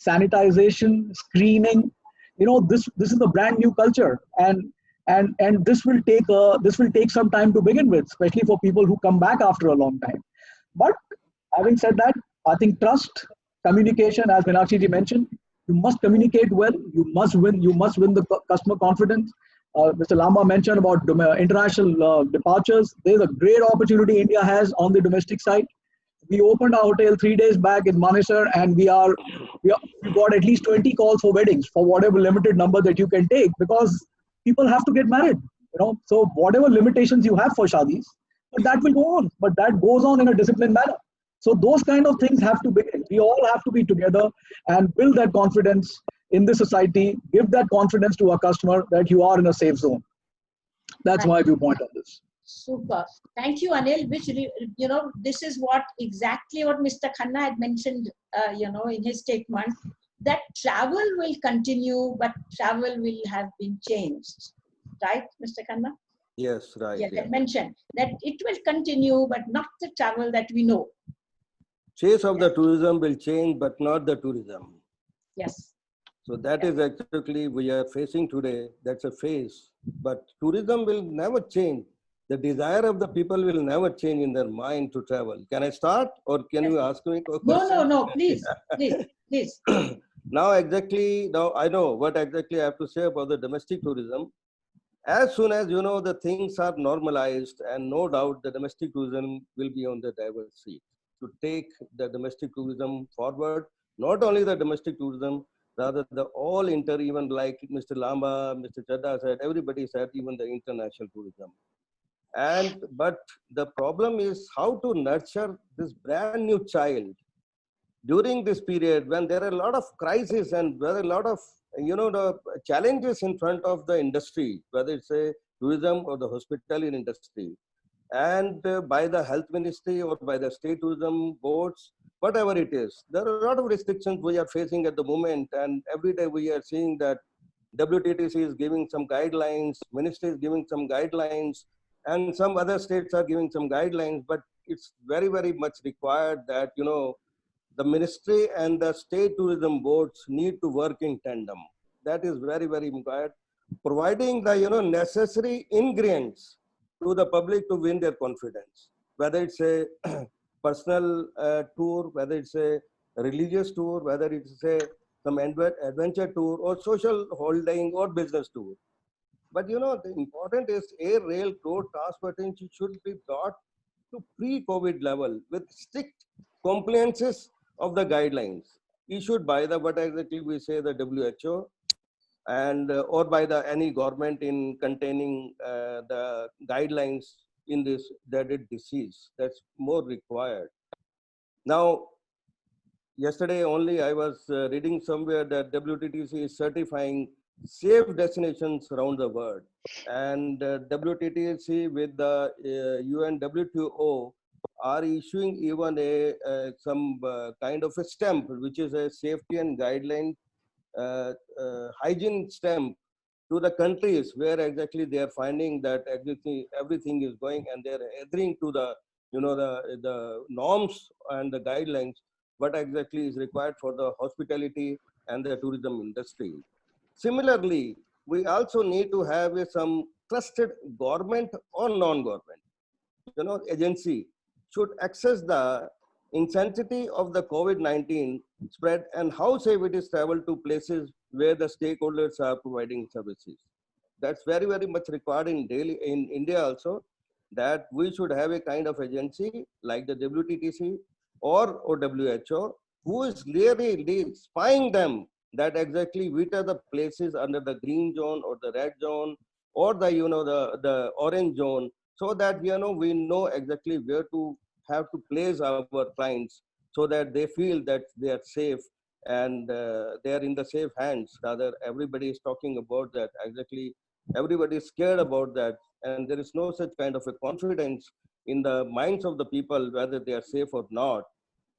sanitization, screening, this is a brand new culture, and this will take some time to begin with, especially for people who come back after a long time. But having said that, I think trust, communication, as Meenakshi ji mentioned, you must communicate well. You must win the customer confidence. Mr. Lama mentioned about international departures. There's a great opportunity India has on the domestic side. We opened our hotel 3 days back in Manesar, and we got at least 20 calls for weddings for whatever limited number that you can take, because people have to get married. So whatever limitations you have for shadis, but that will go on. But that goes on in a disciplined manner. So those kind of things have to begin. We all have to be together and build that confidence in the society. Give that confidence to our customer that you are in a safe zone. That's my viewpoint on this. Super. Thank you, Anil. Which, this is exactly what Mr. Khanna had mentioned, in his statement, that travel will continue, but travel will have been changed. Right, Mr. Khanna? Yes, right. Yeah, that mentioned that it will continue, but not the travel that we know. Face of the tourism will change, but not the tourism. Yes. So that is actually we are facing today. That's a phase. But tourism will never change. The desire of the people will never change in their mind to travel. Can I start, or can Yes. you ask me a No, no, question? no, please, please, please. Now I know what exactly I have to say about the domestic tourism. As soon as the things are normalized, and no doubt the domestic tourism will be on the driver's seat to take the domestic tourism forward. Not only the domestic tourism, rather the all inter, even like Mr. Lamba, Mr. Chadda said, everybody said, even the international tourism. And but the problem is how to nurture this brand new child during this period when there are a lot of crises and there are a lot of the challenges in front of the industry, whether it's a tourism or the hospitality industry, and by the health ministry or by the state tourism boards, whatever it is, there are a lot of restrictions we are facing at the moment, and every day we are seeing that WTTC is giving some guidelines, ministry is giving some guidelines, and some other states are giving some guidelines. But it's very, very much required that the ministry and the state tourism boards need to work in tandem. That is very, very required. Providing the necessary ingredients to the public to win their confidence. Whether it's a personal tour, whether it's a religious tour, whether it's a some adventure tour or social holding or business tour. But the important is air, rail, road transportation should be brought to pre-COVID level with strict compliances of the guidelines issued by the what exactly we say the WHO, and or by the any government in containing the guidelines in this dreaded disease. That's more required. Now, yesterday only I was reading somewhere that WTTC is certifying safe destinations around the world, and WTTC with the UNWTO are issuing even a some kind of a stamp, which is a safety and guideline hygiene stamp to the countries where exactly they are finding that everything is going and they are adhering to the the norms and the guidelines what exactly is required for the hospitality and the tourism industry. Similarly, we also need to have some trusted government or non-government agency should access the intensity of the COVID-19 spread and how safe it is travel to places where the stakeholders are providing services. That's very, very much required in daily in India also, that we should have a kind of agency like the WTTC or WHO who is really spying them that exactly which are the places under the green zone or the red zone or the the orange zone, so that we know exactly where to have to place our clients so that they feel that they are safe and they are in the safe hands. Rather, everybody is talking about that exactly. Everybody is scared about that, and there is no such kind of a confidence in the minds of the people whether they are safe or not.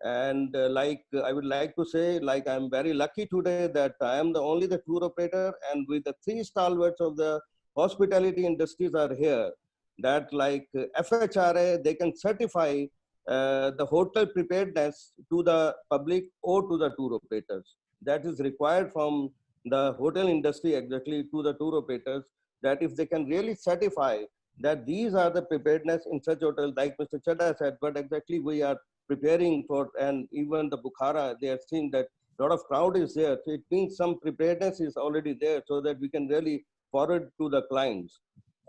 And I would like to say, like, I'm very lucky today that I am the only the tour operator, and with the three stalwarts of the hospitality industries are here, that like FHRA, they can certify the hotel preparedness to the public or to the tour operators. That is required from the hotel industry exactly to the tour operators, that if they can really certify that these are the preparedness in such hotels, like Mr. Chadda said, but exactly we are preparing for, and even the Bukhara, they are seeing that a lot of crowd is there. So it means some preparedness is already there so that we can really forward to the clients.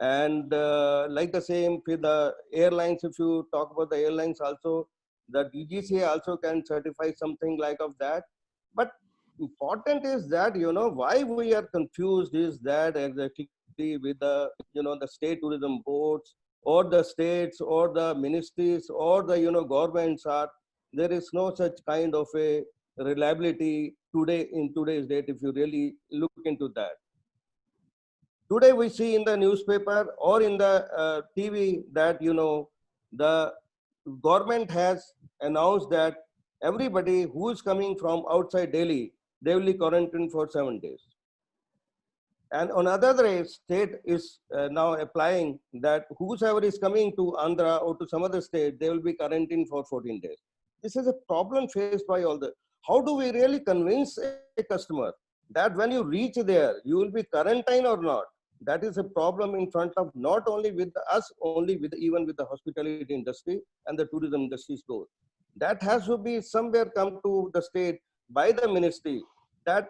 And like the same with the airlines, if you talk about the airlines also, the DGCA also can certify something like of that. But important is that, why we are confused is that exactly with the, the state tourism boards or the states or the ministries or the, governments are, there is no such kind of a reliability today in today's date if you really look into that. Today we see in the newspaper or in the TV that, the government has announced that everybody who is coming from outside Delhi, they will be quarantined for 7 days. And on other day, state is now applying that whosoever is coming to Andhra or to some other state, they will be quarantined for 14 days. This is a problem faced by all the how do we really convince a customer that when you reach there, you will be quarantined or not? That is a problem in front of not only with us, only with even with the hospitality industry and the tourism industries both. That has to be somewhere come to the state by the ministry that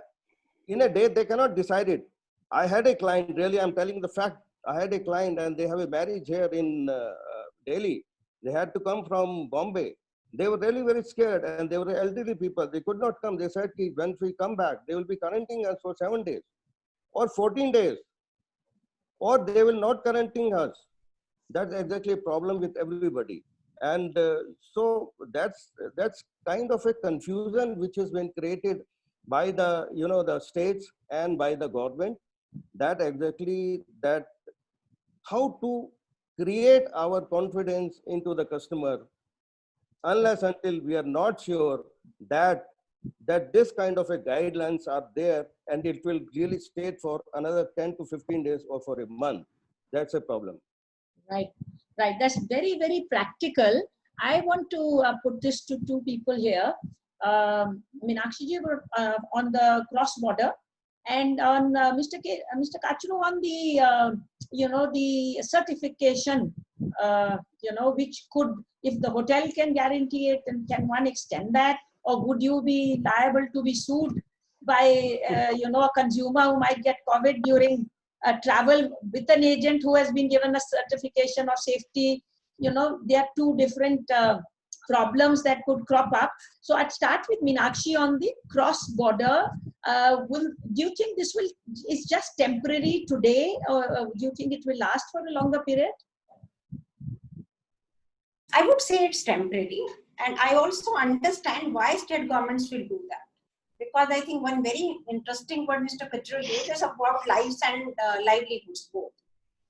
in a day they cannot decide it. I had a client, really, I'm telling the fact. I had a client and they have a marriage here in Delhi. They had to come from Bombay. They were really very scared and they were elderly people. They could not come. They said, when we come back, they will be quarantining us for 7 days or 14 days, or they will not quarantine us. That's exactly a problem with everybody. And so that's kind of a confusion which has been created by the, the states and by the government, that exactly that how to create our confidence into the customer, unless until we are not sure that this kind of a guidelines are there and it will really stay for another 10 to 15 days or for a month. That's a problem. Right, right. That's very, very practical. I want to put this to two people here. Meenakshi ji on the cross border, and on Mr. Kachru on the the certification. Which could, if the hotel can guarantee it, and can one extend that, or would you be liable to be sued by a consumer who might get COVID during travel with an agent who has been given a certification of safety? There are two different problems that could crop up. So I'd start with Meenakshi on the cross-border. Do you think this is just temporary today, or do you think it will last for a longer period? I would say it's temporary, and I also understand why state governments will do that. Because I think one very interesting word Mr. Kachru gave is about lives and livelihoods both.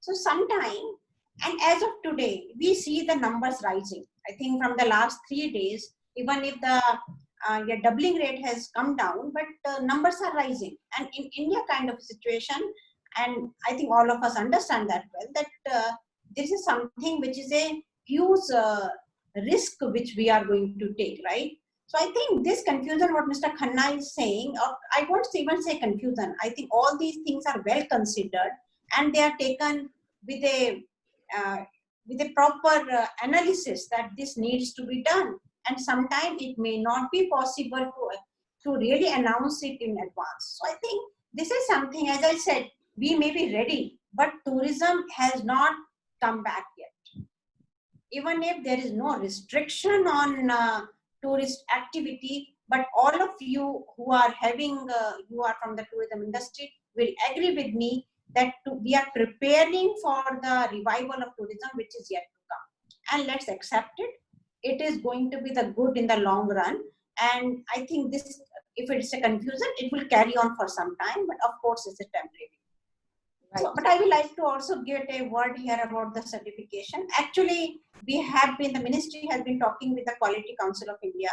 So sometime, and as of today, we see the numbers rising. I think from the last 3 days, even if the doubling rate has come down, but numbers are rising. And in India kind of situation, and I think all of us understand that well, that this is something which is a huge risk which we are going to take, right? So I think this confusion, what Mr. Khanna is saying, or I won't even say confusion, I think all these things are well considered and they are taken with a proper analysis that this needs to be done. And sometimes it may not be possible to really announce it in advance. So I think this is something, as I said, we may be ready, but tourism has not come back yet. Even if there is no restriction on tourist activity, but all of you who are you are from the tourism industry will agree with me that we are preparing for the revival of tourism, which is yet to come. And let's accept it. It is going to be the good in the long run. And I think this, if it's a confusion, it will carry on for some time, but of course it's a temporary. Right. So, but I would like to also give a word here about the certification. Actually, the ministry has been talking with the Quality Council of India,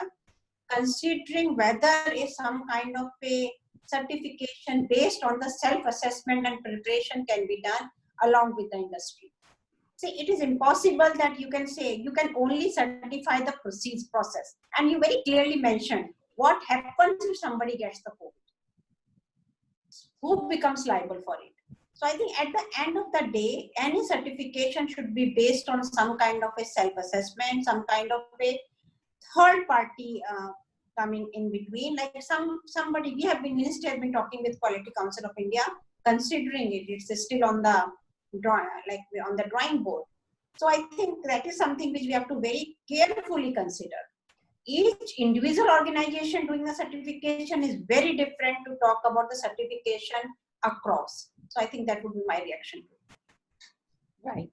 considering whether is some kind of a certification based on the self-assessment and preparation can be done along with the industry. See, it is impossible that you can say you can only certify the process. And you very clearly mentioned what happens if somebody gets the COVID. Who becomes liable for it? So I think at the end of the day, any certification should be based on some kind of a self-assessment, some kind of a third party coming in between. Like somebody, Ministry has been talking with Quality Council of India, considering it. It's still on the drawing board. So I think that is something which we have to very carefully consider. Each individual organization doing the certification is very different to talk about the certification across. So I think that would be my reaction. Right.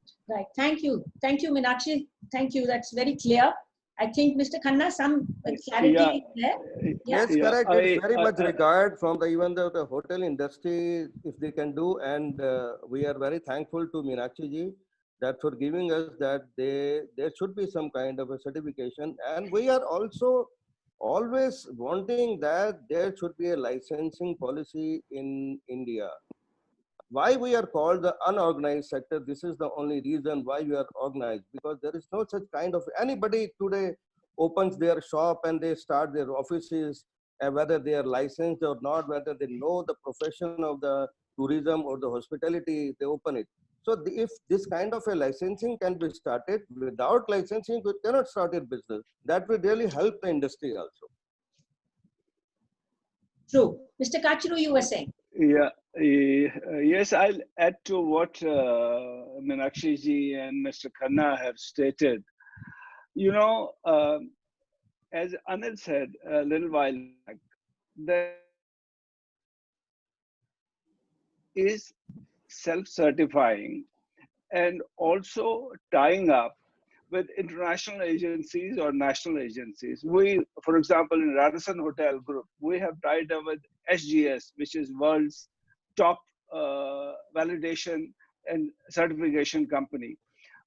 Thank you, Meenakshi. Thank you. That's very clear. I think Mr. Khanna, some clarity there. Yeah. Yes, correct. It's very much regard from even the hotel industry, if they can do, and we are very thankful to Meenakshi ji that for giving us that there should be some kind of a certification, and we are also always wanting that there should be a licensing policy in India. Why we are called the unorganized sector? This is the only reason why we are organized, because there is no such kind of anybody today opens their shop and they start their offices whether they are licensed or not, whether they know the profession of the tourism or the hospitality, they open it. So if this kind of a licensing can be started, without licensing, we cannot start a business. That will really help the industry also. True. Mr. Kachiru, you were saying. Yeah, yes, I'll add to what Meenakshi ji and Mr. Khanna have stated. You know, as Anil said a little while back, there is self-certifying and also tying up with international agencies or national agencies. We, for example, in Radisson Hotel Group, we have tied up with SGS, which is world's top validation and certification company.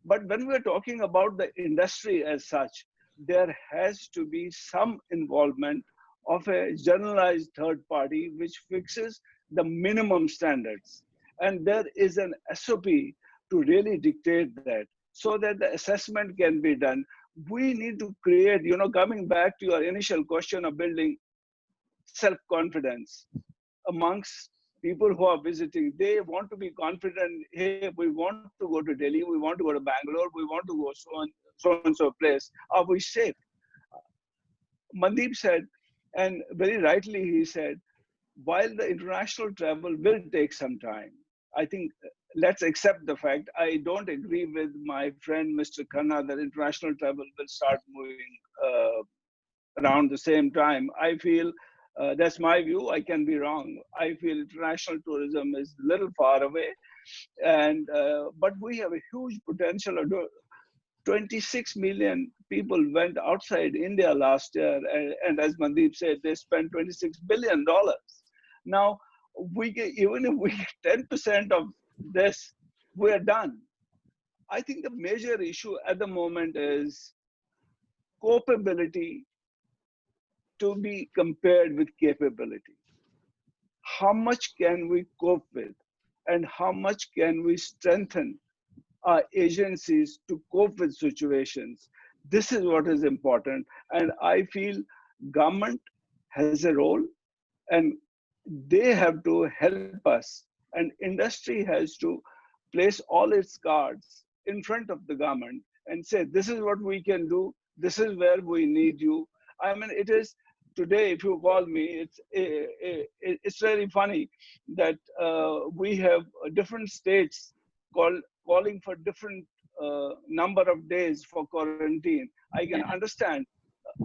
But when we're talking about the industry as such, there has to be some involvement of a generalized third party which fixes the minimum standards. And there is an SOP to really dictate that so that the assessment can be done. We need to create, you know, coming back to your initial question of building self-confidence amongst people who are visiting. They want to be confident, hey, we want to go to Delhi, we want to go to Bangalore, we want to go so and so place. Are we safe? Mandeep said, and very rightly he said, while the international travel will take some time, I think let's accept the fact. I don't agree with my friend Mr. Khanna that international travel will start moving around the same time. I feel that's my view. I can be wrong. I feel international tourism is a little far away, and but we have a huge potential. 26 million people went outside India last year, and as Mandeep said, they spent $26 billion. Now, even if we get 10% of this, we are done. I think the major issue at the moment is capability to be compared with capability. How much can we cope with, and how much can we strengthen our agencies to cope with situations? This is what is important. And I feel government has a role, and they have to help us, and industry has to place all its cards in front of the government and say, this is what we can do, this is where we need you. I mean, it is today, if you call me, it's really funny that we have different states calling for different number of days for quarantine. I can understand,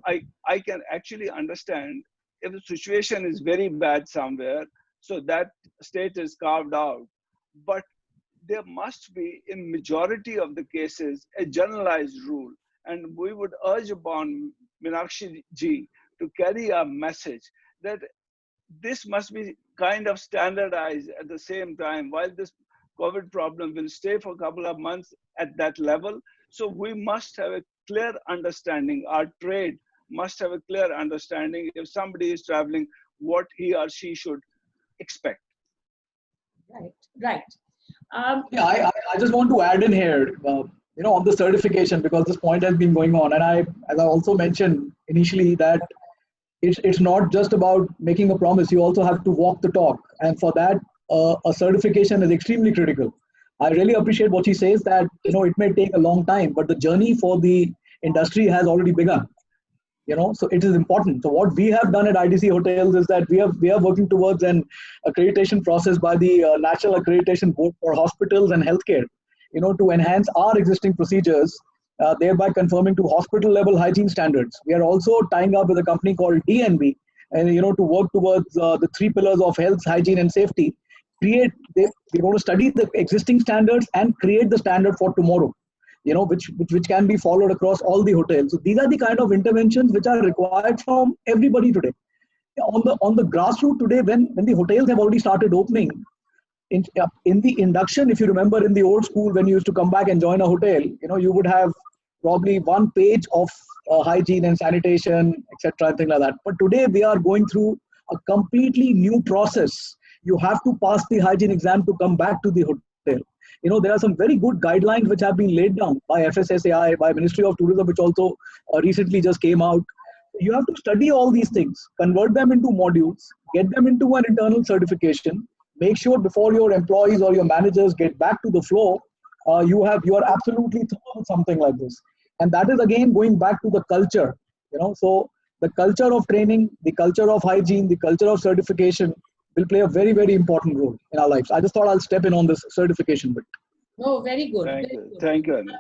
I can actually understand if the situation is very bad somewhere, so that state is carved out. But there must be, in majority of the cases, a generalized rule. And we would urge upon Meenakshi ji to carry a message that this must be kind of standardized at the same time. While this COVID problem will stay for a couple of months at that level, so we must have a clear understanding. Our trade must have a clear understanding if somebody is traveling, what he or she should expect. Right, right. Yeah, I just want to add in here, on the certification, because this point has been going on. And as I also mentioned initially, that it's not just about making a promise. You also have to walk the talk. And for that, a certification is extremely critical. I really appreciate what he says that, it may take a long time, but the journey for the industry has already begun. So it is important. So what we have done at IDC Hotels is that we are working towards an accreditation process by the National Accreditation Board for Hospitals and Healthcare, to enhance our existing procedures, thereby conforming to hospital level hygiene standards. We are also tying up with a company called DNB, and to work towards the 3 pillars of health, hygiene, and safety. We're going to study the existing standards and create the standard for tomorrow, which can be followed across all the hotels. So these are the kind of interventions which are required from everybody today. On the grassroots today, when the hotels have already started opening, in the induction, if you remember in the old school, when you used to come back and join a hotel, you would have probably 1 page of hygiene and sanitation, etc., and things like that. But today we are going through a completely new process. You have to pass the hygiene exam to come back to the hotel. There are some very good guidelines which have been laid down by FSSAI, by Ministry of Tourism, which also recently just came out. you have to study all these things, convert them into modules, get them into an internal certification, make sure before your employees or your managers get back to the floor, you are absolutely through with something like this. And that is again going back to the culture, so the culture of training, the culture of hygiene, the culture of certification will play a very, very important role in our lives. I just thought I'll step in on this certification bit. No, very good. Thank Very you. good. Thank you, Anil.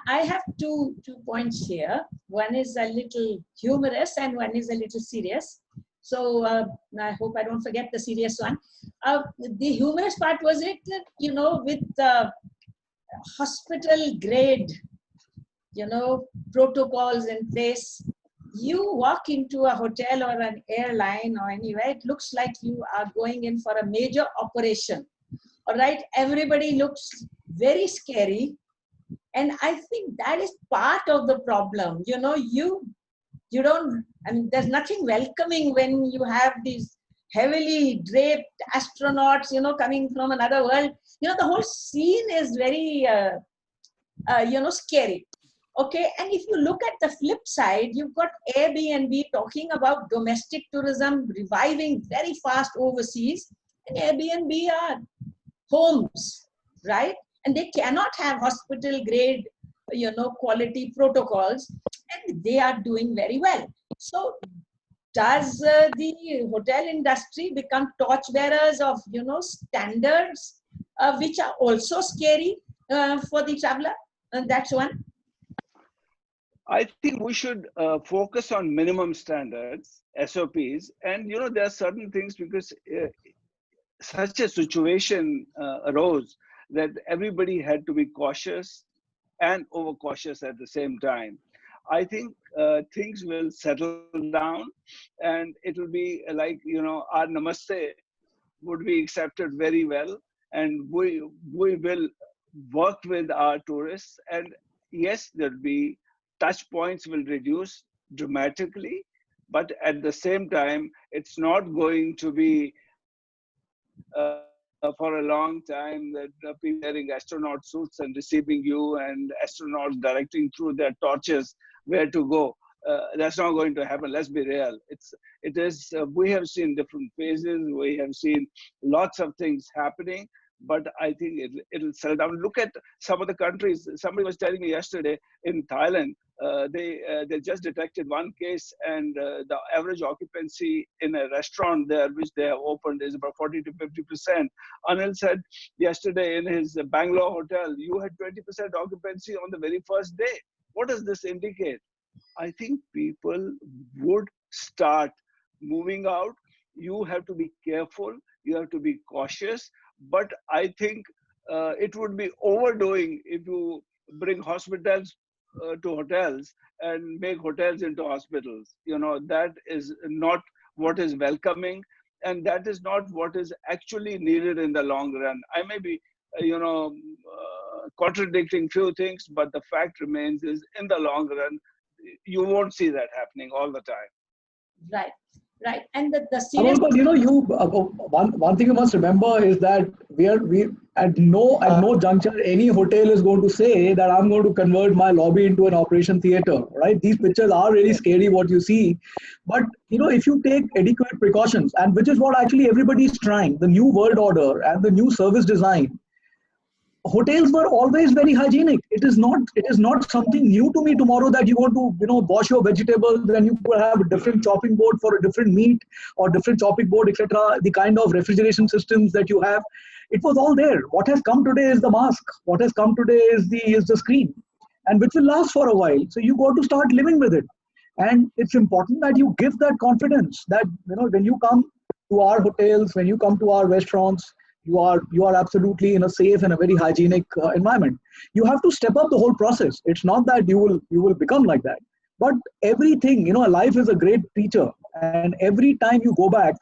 I have two points here. One is a little humorous and one is a little serious. So I hope I don't forget the serious one. The humorous part was it, with hospital grade, protocols in place. You walk into a hotel or an airline or anywhere, it looks like you are going in for a major operation. All right, everybody looks very scary. And I think that is part of the problem. You don't, there's nothing welcoming when you have these heavily draped astronauts, coming from another world. The whole scene is very, scary. Okay, and if you look at the flip side, you've got Airbnb talking about domestic tourism reviving very fast overseas. And Airbnb are homes, right? And they cannot have hospital grade, quality protocols, and they are doing very well. So does the hotel industry become torchbearers of, standards, which are also scary for the traveler? And that's one. I think we should focus on minimum standards, SOPs, and there are certain things because such a situation arose that everybody had to be cautious and overcautious at the same time. I think things will settle down, and it will be like our namaste would be accepted very well, and we will work with our tourists, and yes, there'll be touch points will reduce dramatically, but at the same time, it's not going to be for a long time that people wearing astronaut suits and receiving you and astronauts directing through their torches where to go. That's not going to happen. Let's be real. It is. We have seen different phases. We have seen lots of things happening, but I think it'll settle down. Look at some of the countries. Somebody was telling me yesterday in Thailand, they just detected one case, and the average occupancy in a restaurant there, which they have opened, is about 40 to 50%. Anil said yesterday in his Bangalore hotel, you had 20% occupancy on the very first day. What does this indicate? I think people would start moving out. You have to be careful. You have to be cautious. But I think it would be overdoing if you bring hospitals to hotels and make hotels into hospitals. That is not what is welcoming, and that is not what is actually needed in the long run. I may be, contradicting few things, but the fact remains is in the long run, you won't see that happening all the time. Right. And the serious. But one thing you must remember is that we at no juncture any hotel is going to say that I'm going to convert my lobby into an operation theater, right? These pictures are really scary what you see, but if you take adequate precautions, and which is what actually everybody is trying, the new world order and the new service design. Hotels were always very hygienic. It is not something new to me tomorrow that you want to wash your vegetables, then you will have a different chopping board for a different meat or different chopping board, etc. The kind of refrigeration systems that you have, it was all there. What has come today is the mask. What has come today is the screen, and which will last for a while. So you got to start living with it, and it's important that you give that confidence that when you come to our hotels, when you come to our restaurants, you are absolutely in a safe and a very hygienic environment. You have to step up the whole process. It's not that you will become like that, but everything, life is a great teacher, and every time you go back,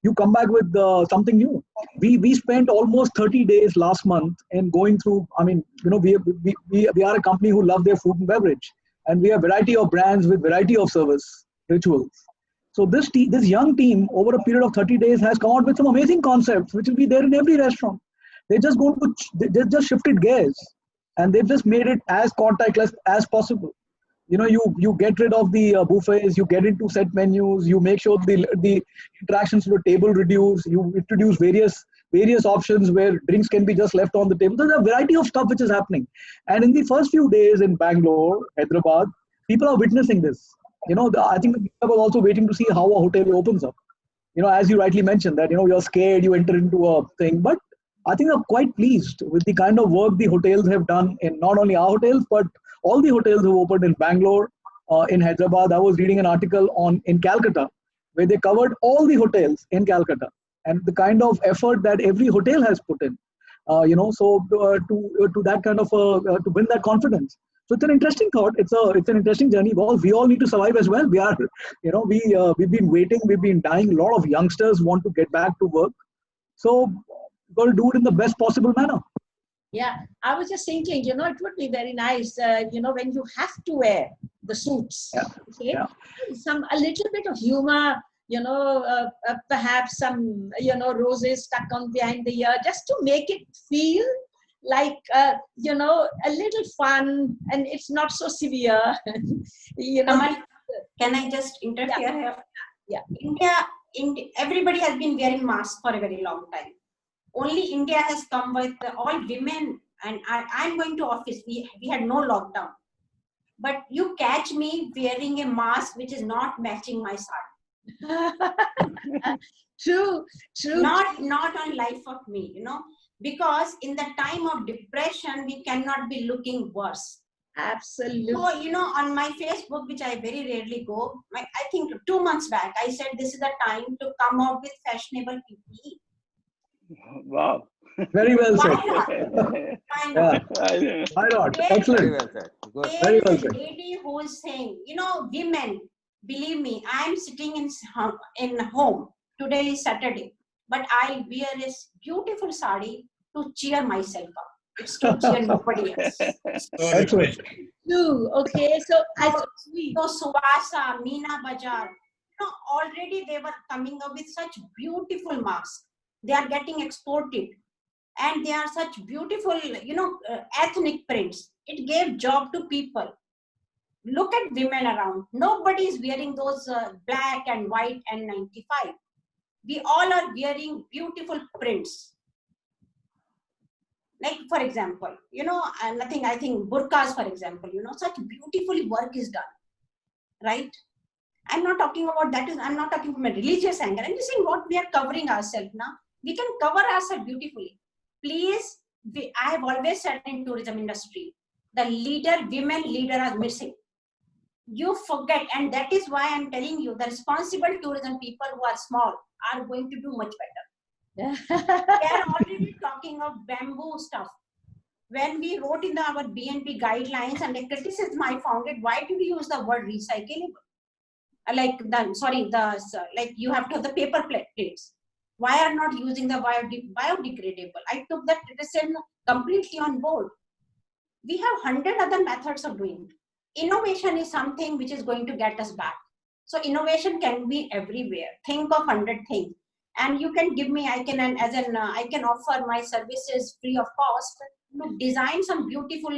you come back with something new. We spent almost 30 days last month in going through. We are a company who love their food and beverage, and we have variety of brands with variety of service rituals. So this young team over a period of 30 days has come out with some amazing concepts, which will be there in every restaurant. They just shifted gears, and they've just made it as contactless as possible. you get rid of the buffets, you get into set menus, you make sure the interactions to the table reduce, you introduce various options where drinks can be just left on the table. There's a variety of stuff which is happening, and in the first few days in Bangalore, Hyderabad, people are witnessing this. I think the people are also waiting to see how a hotel opens up. As you rightly mentioned that you're scared, you enter into a thing, but I think I'm quite pleased with the kind of work the hotels have done in not only our hotels but all the hotels who opened in Bangalore, in Hyderabad. I was reading an article in Calcutta where they covered all the hotels in Calcutta and the kind of effort that every hotel has put in. To that kind of to win that confidence. So it's an interesting thought. It's an interesting journey. Well, we all need to survive as well. We are, we've been waiting. We've been dying. A lot of youngsters want to get back to work. So we've got to do it in the best possible manner. Yeah, I was just thinking, it would be very nice, when you have to wear the suits, Yeah. okay, Yeah. a little bit of humor, perhaps some, roses stuck on behind the ear, just to make it feel like, a little fun, and it's not so severe, Kamal, can I just interfere here? Yeah. India, everybody has been wearing masks for a very long time. Only India has come with all women, and I'm going to office. We had no lockdown, but you catch me wearing a mask which is not matching my sari. True. Not on life of me, because in the time of depression we cannot be looking worse. Absolutely. So on my Facebook, which I very rarely go, I think 2 months back I said this is the time to come out with fashionable PPE. Wow. Very well said. Why not? Yeah. Why not? Excellent. Very well said. Good. Very well There is said. a lady who is saying, women, believe me, I am sitting in home. Today is Saturday, but I'll wear this beautiful sari to cheer myself up. It's to cheer nobody else. So Excellent. refreshing. True. Okay. So Subasa, Meena Bajar, already they were coming up with such beautiful masks. They are getting exported, and they are such beautiful, ethnic prints. It gave job to people. Look at women around. Nobody is wearing those black and white N95. We all are wearing beautiful prints. Like, for example, nothing, I think burqas, for example, such beautifully work is done, right? I'm not talking about that. I'm not talking from a religious angle. I'm just saying what we are covering ourselves now. We can cover ourselves beautifully. Please, I have always said in tourism industry, the women leader are missing. You forget, and that is why I'm telling you, the responsible tourism people who are small are going to do much better. They are already talking of bamboo stuff. When we wrote in our BNP guidelines and the criticism I found it, why do we use the word recyclable? Like you have to have the paper plates. Why are not using the biodegradable? I took that criticism completely on board. We have 100 other methods of doing it. Innovation is something which is going to get us back. So innovation can be everywhere. Think of 100 things, and you can give me. I can offer my services free of cost to design some beautiful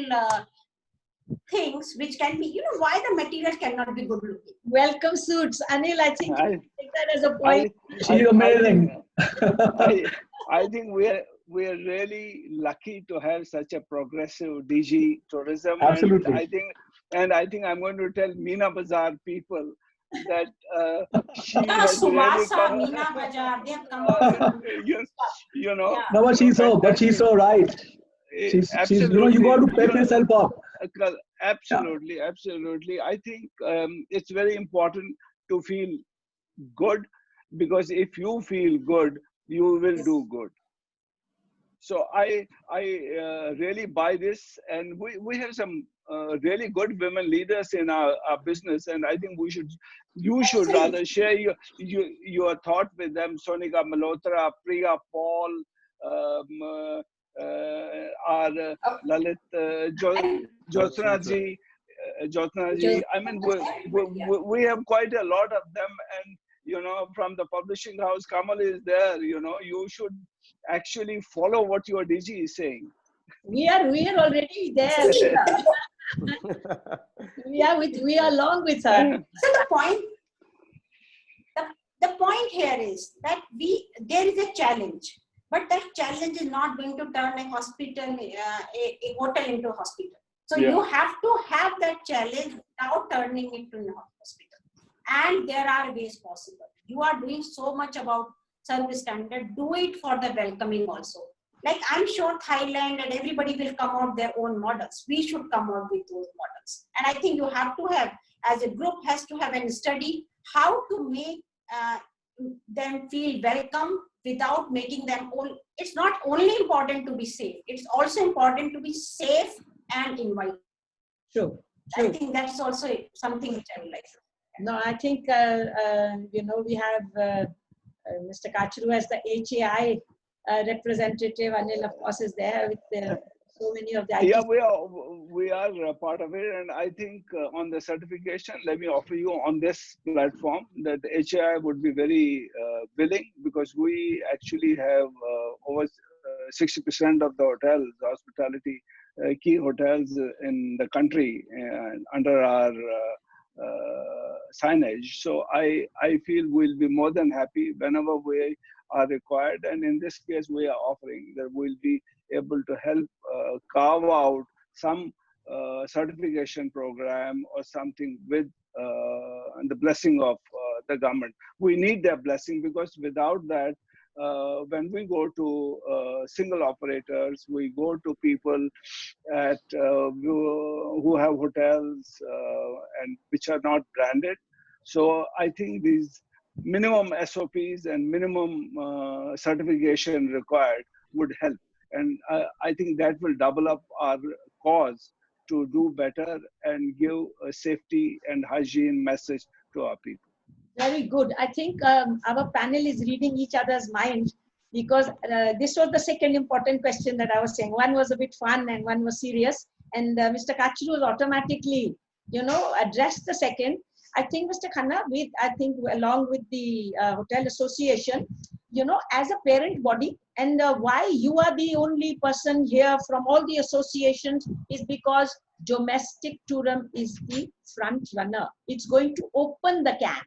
things which can be. Why the material cannot be good looking? welcome suits, Anil. I think you take that as a point. She's amazing. I think we're really lucky to have such a progressive DG tourism. Absolutely. And I think I'm going to tell Meena Bazaar people that she Yeah, has really Subasa, come. Meena Bajar, they have come up with you know. Yeah. No, but she's so right. She's Absolutely. you got to pep yourself up. Absolutely, absolutely. I think it's very important to feel good, because if you feel good, you will do good. So I really buy this, and we have some really good women leaders in our business, and I think you should rather share your thought with them. Sonika Malhotra, Priya Paul, our Lalit, Jyotsna ji. I mean, we have quite a lot of them, and from the publishing house, Kamal is there. You should actually follow what your DG is saying. We are already there with her. We are along with her. So the point here is that there is a challenge, but that challenge is not going to turn a hospital, a hotel into a hospital. So you have to have that challenge without turning it to a hospital. And there are ways possible. You are doing so much about service standard. Do it for the welcoming also. Like I'm sure Thailand and everybody will come out their own models. We should come out with those models. And I think you have to have, as a group, has to have a study how to make them feel welcome without making them all. It's not only important to be safe. It's also important to be safe and inviting. True. I think that's also something which I would like to. No, I think, we have Mr. Kachru as the HAI representative. Anil, of course, is there with so many of the IT. Yeah, we are a part of it. And I think on the certification, let me offer you on this platform that the HAI would be very willing, because we actually have over 60% of the hotels, hospitality, key hotels in the country under our signage. So I feel we'll be more than happy whenever we are required. And in this case, we are offering that we'll be able to help carve out some certification program or something with the blessing of the government. We need their blessing, because without that, when we go to single operators, we go to people at who have hotels and which are not branded. So I think these minimum SOPs and minimum certification required would help. And I think that will double up our cause to do better and give a safety and hygiene message to our people. Very good. I think our panel is reading each other's mind, because this was the second important question that I was saying. One was a bit fun and one was serious. And Mr. Kachru automatically, addressed the second. I think, Mr. Khanna, along with the Hotel Association, as a parent body, and why you are the only person here from all the associations is because domestic tourism is the front runner. It's going to open the can.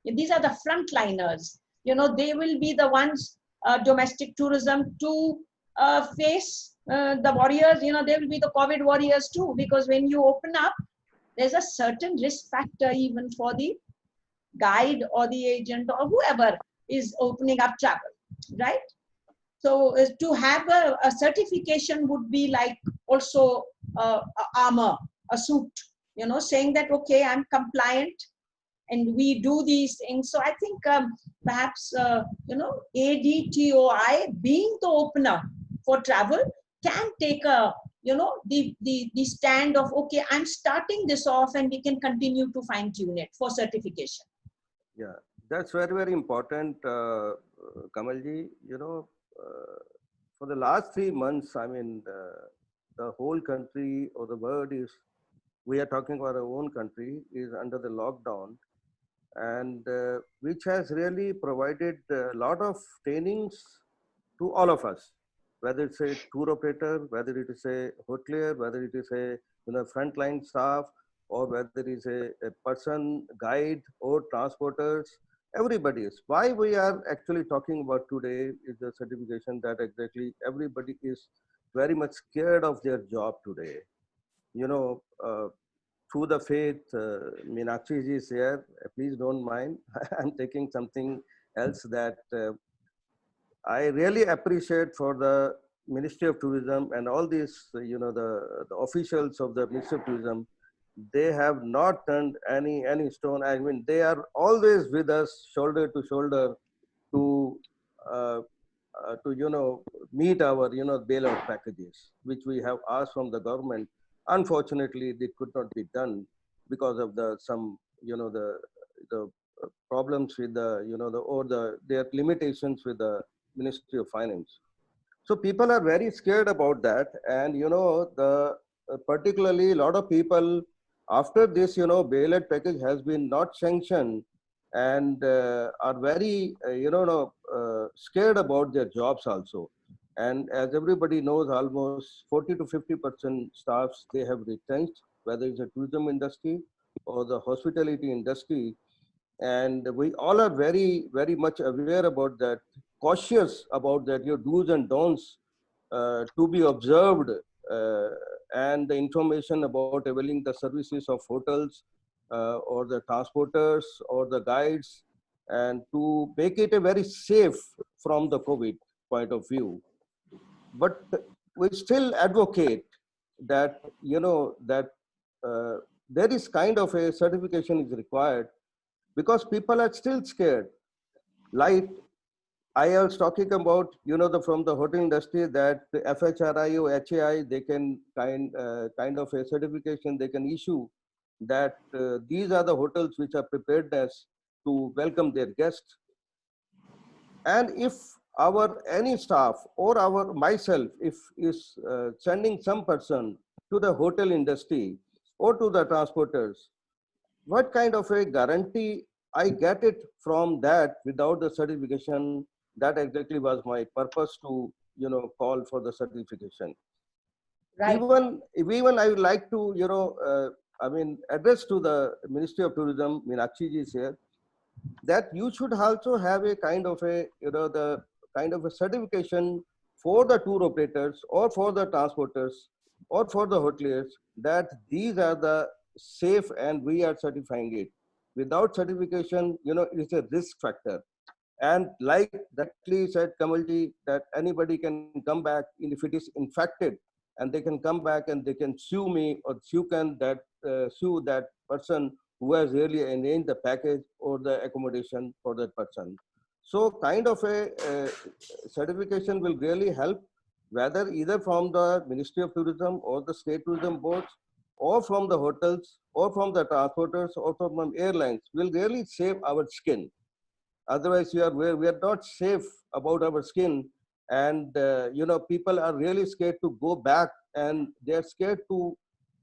These are the frontliners. They will be the ones, domestic tourism, to face the warriors. They will be the COVID warriors too, because when you open up, there's a certain risk factor even for the guide or the agent or whoever is opening up travel, right? So to have a certification would be like also armor, a suit, saying that, okay, I'm compliant and we do these things. So I think perhaps, ADTOI being the opener for travel can take a, the stand of, okay, I'm starting this off and we can continue to fine tune it for certification. Yeah, that's very, very important, Kamalji. For the last 3 months, I mean, the whole country or the world is, we are talking about our own country, is under the lockdown, and which has really provided a lot of trainings to all of us, whether it's a tour operator, whether it is a hotelier, whether it is a frontline staff, or whether it is a person, guide or transporters, everybody is. Why we are actually talking about today is the certification that exactly everybody is very much scared of their job today. Through the faith, Meenakshi ji is here. Please don't mind. I'm taking something else that I really appreciate for the Ministry of Tourism and all these, the officials of the Ministry of Tourism. They have not turned any stone. I mean, they are always with us, shoulder to shoulder, to meet our bailout packages, which we have asked from the government. Unfortunately, they could not be done because of the problems with their limitations with the Ministry of Finance. So people are very scared about that, and particularly a lot of people, after this bailout package has been not sanctioned, and are very scared about their jobs also. And as everybody knows, almost 40 to 50% staffs they have retrenched, whether it's the tourism industry or the hospitality industry. And we all are very, very much aware about that, cautious about that, your do's and don'ts to be observed, and the information about availing the services of hotels or the transporters or the guides, and to make it a very safe from the COVID point of view. But we still advocate that, that there is kind of a certification is required, because people are still scared. Like I was talking about, from the hotel industry, that the FHRI or HAI, they can kind of a certification they can issue, that these are the hotels which are preparedness to welcome their guests. And if our any staff or our myself, if is sending some person to the hotel industry or to the transporters, what kind of a guarantee I get it from that without the certification? That exactly was my purpose to, call for the certification. Right. Even I would like to, address to the Ministry of Tourism, Meenakshi ji is here, that you should also have a kind of a, the kind of a certification for the tour operators or for the transporters or for the hoteliers, that these are the safe and we are certifying it. Without certification, it's a risk factor. And like rightly said Kamalji, that anybody can come back if it is infected, and they can come back and they can sue me, or sue that person who has really arranged the package or the accommodation for that person. So kind of a certification will really help, whether either from the Ministry of Tourism or the state tourism boards, or from the hotels, or from the transporters, or from airlines, will really save our skin. Otherwise, we are not safe about our skin, and people are really scared to go back, and they are scared to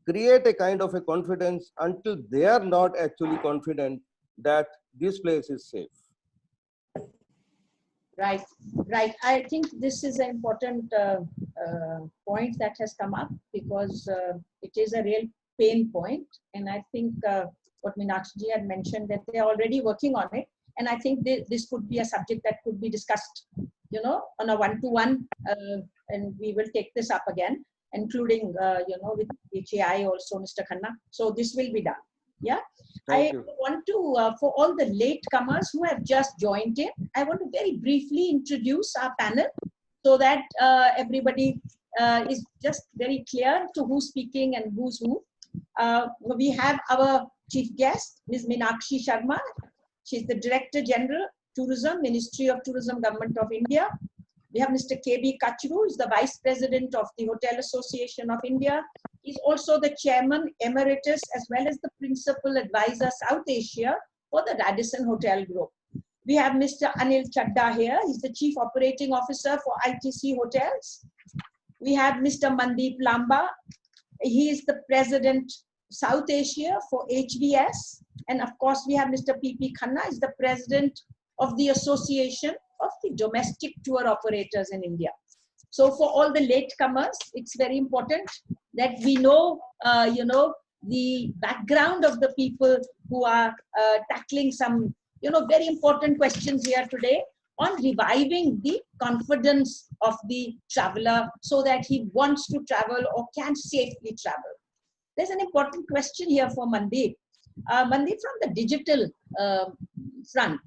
create a kind of a confidence until they are not actually confident that this place is safe. Right, right. I think this is an important point that has come up, because it is a real pain point. And I think what Meenakshi had mentioned, that they are already working on it. And I think this could be a subject that could be discussed, on a one-to-one, and we will take this up again, including, with HAI also, Mr. Khanna. So this will be done. Yeah. Thank you. Want to, for all the latecomers who have just joined in, I want to very briefly introduce our panel, so that everybody is just very clear to who's speaking and who's who. We have our chief guest, Ms. Meenakshi Sharma. She's the Director General, Tourism, Ministry of Tourism, Government of India. We have Mr. K.B. Kachru, who is the Vice President of the Hotel Association of India. He's also the Chairman Emeritus, as well as the Principal Advisor South Asia for the Radisson Hotel Group. We have Mr. Anil Chadda here. He's the Chief Operating Officer for ITC Hotels. We have Mr. Mandeep Lamba. He is the President South Asia for HVS. And of course, we have Mr. P.P. Khanna, is the President of the Association of the Domestic Tour Operators in India. So for all the latecomers, it's very important that we know, the background of the people who are tackling some, very important questions here today on reviving the confidence of the traveler, so that he wants to travel or can safely travel. There's an important question here for Mandeep. Mandeep, from the digital front,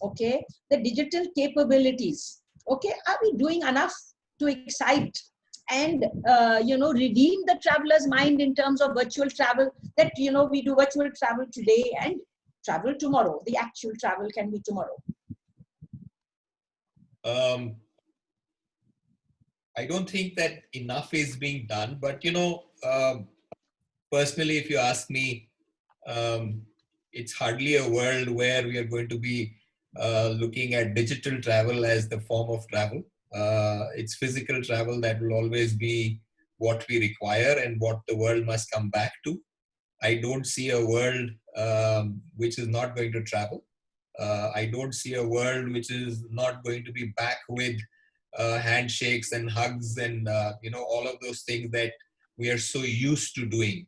okay, the digital capabilities, okay, are we doing enough to excite and, redeem the traveler's mind in terms of virtual travel, that, we do virtual travel today and travel tomorrow? The actual travel can be tomorrow. I don't think that enough is being done, but, personally, if you ask me, it's hardly a world where we are going to be looking at digital travel as the form of travel. It's physical travel that will always be what we require and what the world must come back to. I don't see a world which is not going to travel. I don't see a world which is not going to be back with handshakes and hugs and all of those things that we are so used to doing.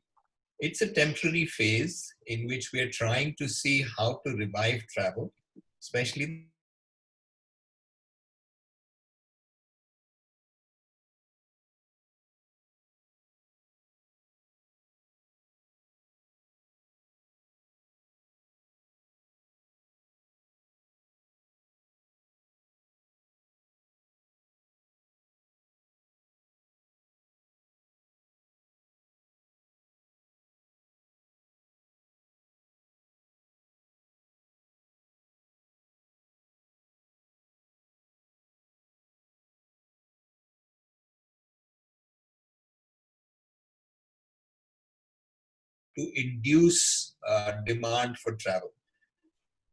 It's a temporary phase in which we are trying to see how to revive travel, especially to induce demand for travel.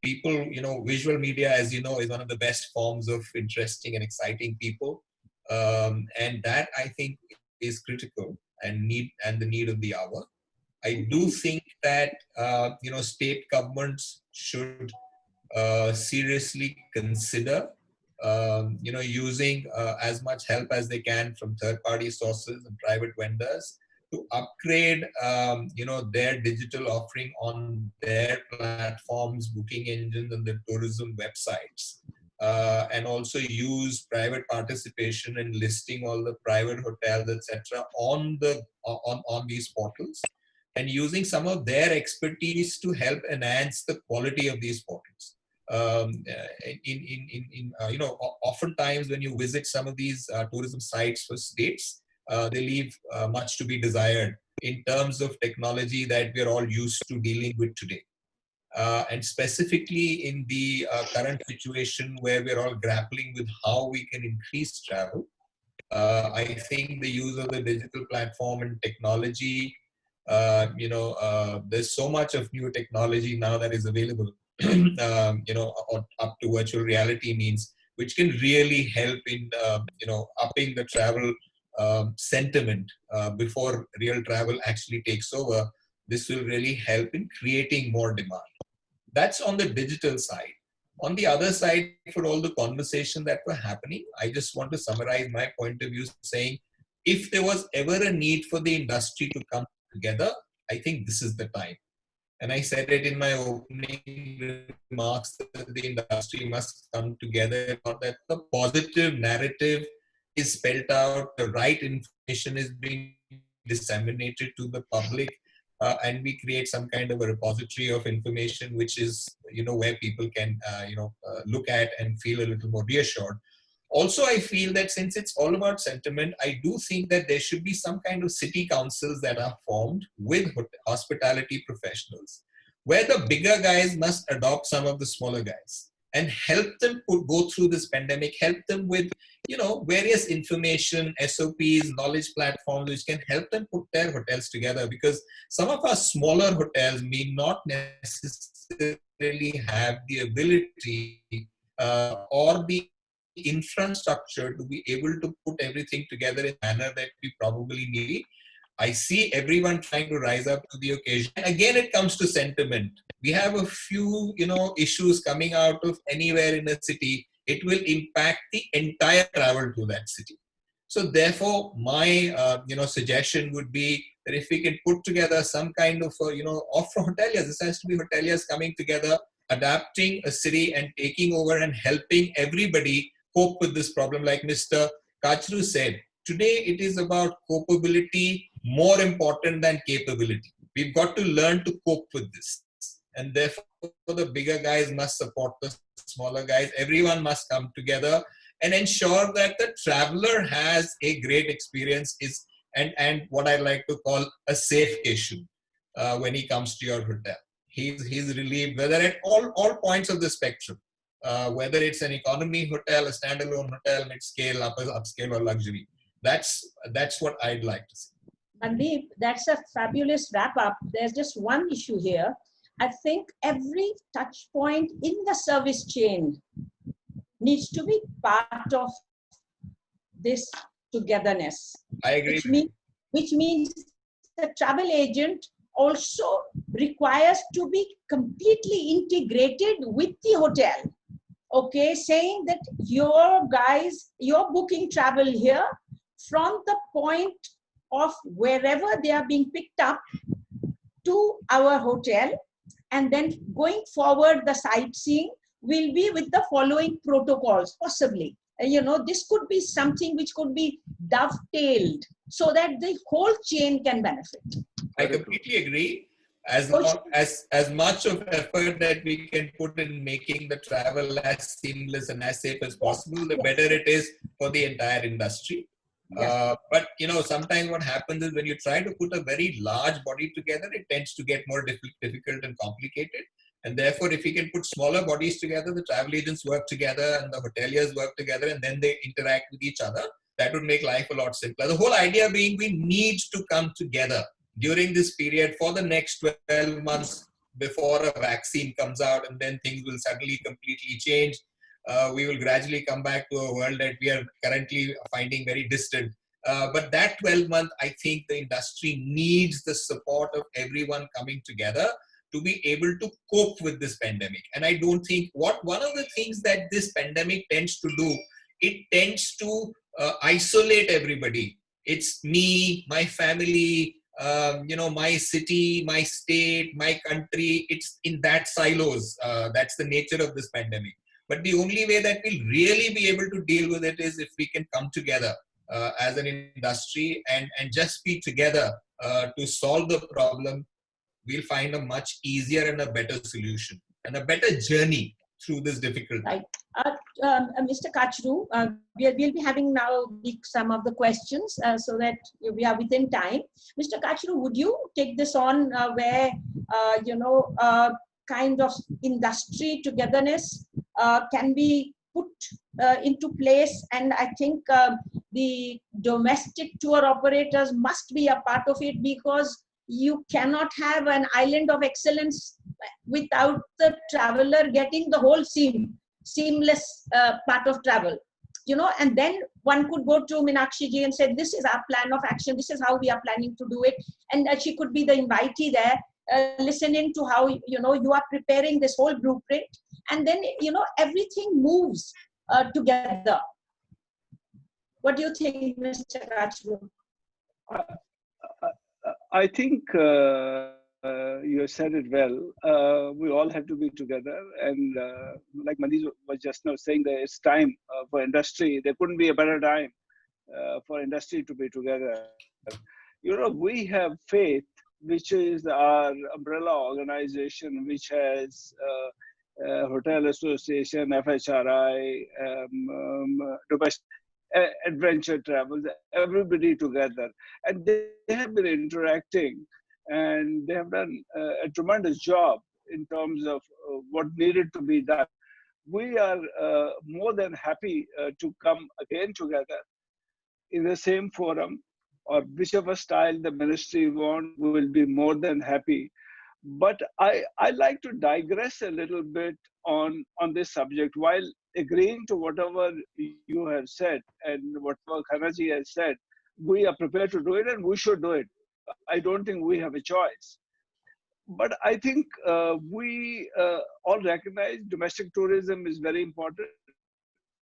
People, visual media, as you know, is one of the best forms of interesting and exciting people. And that, I think, is critical and the need of the hour. I do think that, state governments should seriously consider, using as much help as they can from third-party sources and private vendors to upgrade, their digital offering on their platforms, booking engines, and the tourism websites, and also use private participation in listing all the private hotels, etc., on these portals, and using some of their expertise to help enhance the quality of these portals. Oftentimes when you visit some of these tourism sites for states, they leave much to be desired in terms of technology that we're all used to dealing with today. And specifically in the current situation where we're all grappling with how we can increase travel, I think the use of the digital platform and technology, there's so much of new technology now that is available, up to virtual reality means, which can really help in, upping the travel sentiment before real travel actually takes over. This will really help in creating more demand. That's on the digital side. On the other side, for all the conversation that were happening, I just want to summarize my point of view saying, if there was ever a need for the industry to come together, I think this is the time. And I said it in my opening remarks that the industry must come together, that the positive narrative is spelled out, the right information is being disseminated to the public, and we create some kind of a repository of information, which is, where people can, look at and feel a little more reassured. Also, I feel that since it's all about sentiment, I do think that there should be some kind of city councils that are formed with hospitality professionals, where the bigger guys must adopt some of the smaller guys and help them go through this pandemic, help them with, various information, SOPs, knowledge platforms, which can help them put their hotels together. Because some of our smaller hotels may not necessarily have the ability or the infrastructure to be able to put everything together in a manner that we probably need. I see everyone trying to rise up to the occasion. And again, it comes to sentiment. We have a few, issues coming out of anywhere in a city. It will impact the entire travel to that city. So therefore, my, suggestion would be that if we can put together some kind of, offer hoteliers, this has to be hoteliers coming together, adapting a city and taking over and helping everybody cope with this problem. Like Mr. Kachru said, today it is about copability more important than capability. We've got to learn to cope with this. And therefore, the bigger guys must support the smaller guys. Everyone must come together and ensure that the traveler has a great experience and what I like to call a safe issue when he comes to your hotel. He's relieved, whether at all points of the spectrum, whether it's an economy hotel, a standalone hotel, mid-scale, upscale, or luxury. That's what I'd like to see. Mandeep, that's a fabulous wrap up. There's just one issue here. I think every touch point in the service chain needs to be part of this togetherness. I agree. Which means the travel agent also requires to be completely integrated with the hotel. okay, saying that you're booking travel here from the point of wherever they are being picked up to our hotel, and then going forward, the sightseeing will be with the following protocols, possibly. This could be something which could be dovetailed so that the whole chain can benefit. I completely agree. As much of effort that we can put in making the travel as seamless and as safe as possible, the better it is for the entire industry. But sometimes what happens is when you try to put a very large body together, it tends to get more difficult and complicated. And therefore, if we can put smaller bodies together, the travel agents work together and the hoteliers work together, and then they interact with each other, that would make life a lot simpler. The whole idea being we need to come together during this period for the next 12 months before a vaccine comes out, and then things will suddenly completely change. We will gradually come back to a world that we are currently finding very distant. But that 12-month, I think the industry needs the support of everyone coming together to be able to cope with this pandemic. And I don't think one of the things that this pandemic tends to do, it tends to isolate everybody. It's me, my family, my city, my state, my country. It's in that silos. That's the nature of this pandemic. But the only way that we'll really be able to deal with it is if we can come together as an industry and just be together to solve the problem. We'll find a much easier and a better solution and a better journey through this difficult time. Right. Mr. Kachru, we'll be having now some of the questions so that we are within time. Mr. Kachru, would you take this on where, kind of industry togetherness can be put into place? And I think the domestic tour operators must be a part of it, because you cannot have an island of excellence without the traveler getting the whole seamless part of travel. And then one could go to Meenakshi ji and say, this is our plan of action, this is how we are planning to do it. And she could be the invitee there, listening to how, you are preparing this whole blueprint. And then, everything moves together. What do you think, Mr. Kachru? I think you said it well. We all have to be together, and like Manish was just now saying, that it's time for industry. There couldn't be a better time for industry to be together. We have Faith, which is our umbrella organization, which has Hotel Association, FHRI, domestic adventure travels, everybody together, and they have been interacting, and they have done a tremendous job in terms of what needed to be done. We are more than happy to come again together in the same forum, or whichever style the ministry want. We will be more than happy. But I like to digress a little bit on this subject, while agreeing to whatever you have said and whatever Khanaji has said. We are prepared to do it, and we should do it. I don't think we have a choice. But I think we all recognize domestic tourism is very important,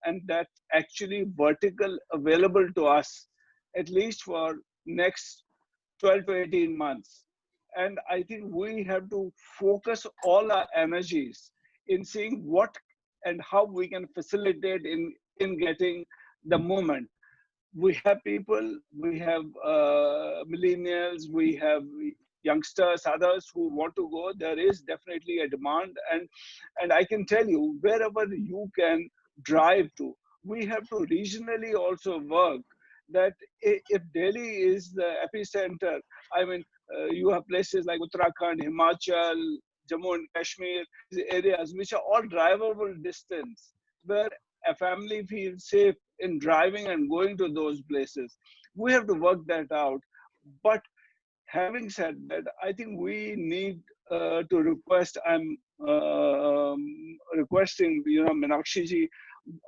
and that actually vertical available to us, at least for next 12 to 18 months. And I think we have to focus all our energies in seeing what and how we can facilitate in getting the movement. We have people, we have millennials, we have youngsters, others who want to go. There is definitely a demand, and I can tell you, wherever you can drive to, we have to regionally also work. That if Delhi is the epicenter, I mean, you have places like Uttarakhand, Himachal, Jammu and Kashmir, areas which are all drivable distance, where a family feels safe in driving and going to those places. We have to work that out. But having said that, I think we need to request, I'm requesting, Meenakshi ji,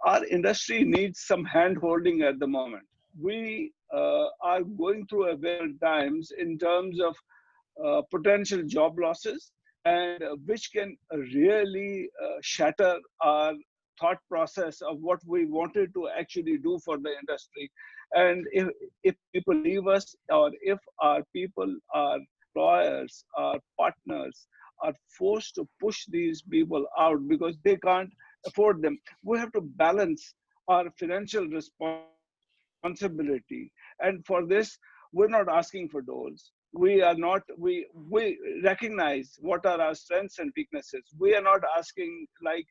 our industry needs some hand holding at the moment. We are going through a very times in terms of potential job losses, and which can really shatter our thought process of what we wanted to actually do for the industry. And if people leave us, or if our people, our employers, our partners are forced to push these people out because they can't afford them, we have to balance our financial responsibility. And for this, we're not asking for doors. We are not, we recognize what are our strengths and weaknesses. We are not asking like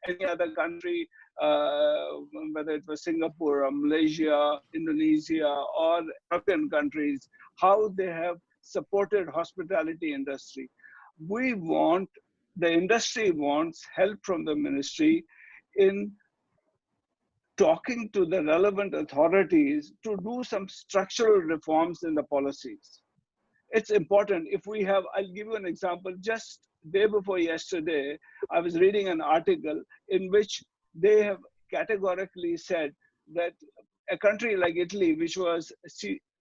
any other country, whether it was Singapore or Malaysia, Indonesia, or European countries, how they have supported hospitality industry. We want, the industry wants help from the ministry in talking to the relevant authorities to do some structural reforms in the policies. It's important. If we have, I'll give you an example. Just day before yesterday, I was reading an article in which they have categorically said that a country like Italy, which was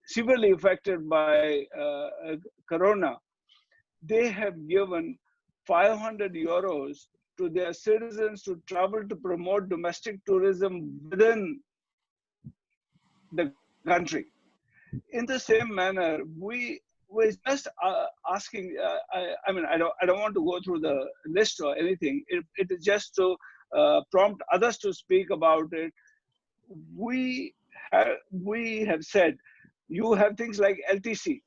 severely affected by Corona, they have given 500 euros to their citizens to travel to promote domestic tourism within the country. In the same manner, we're just asking. I mean, I don't want to go through the list or anything. It is just to prompt others to speak about it. We have said you have things like LTC,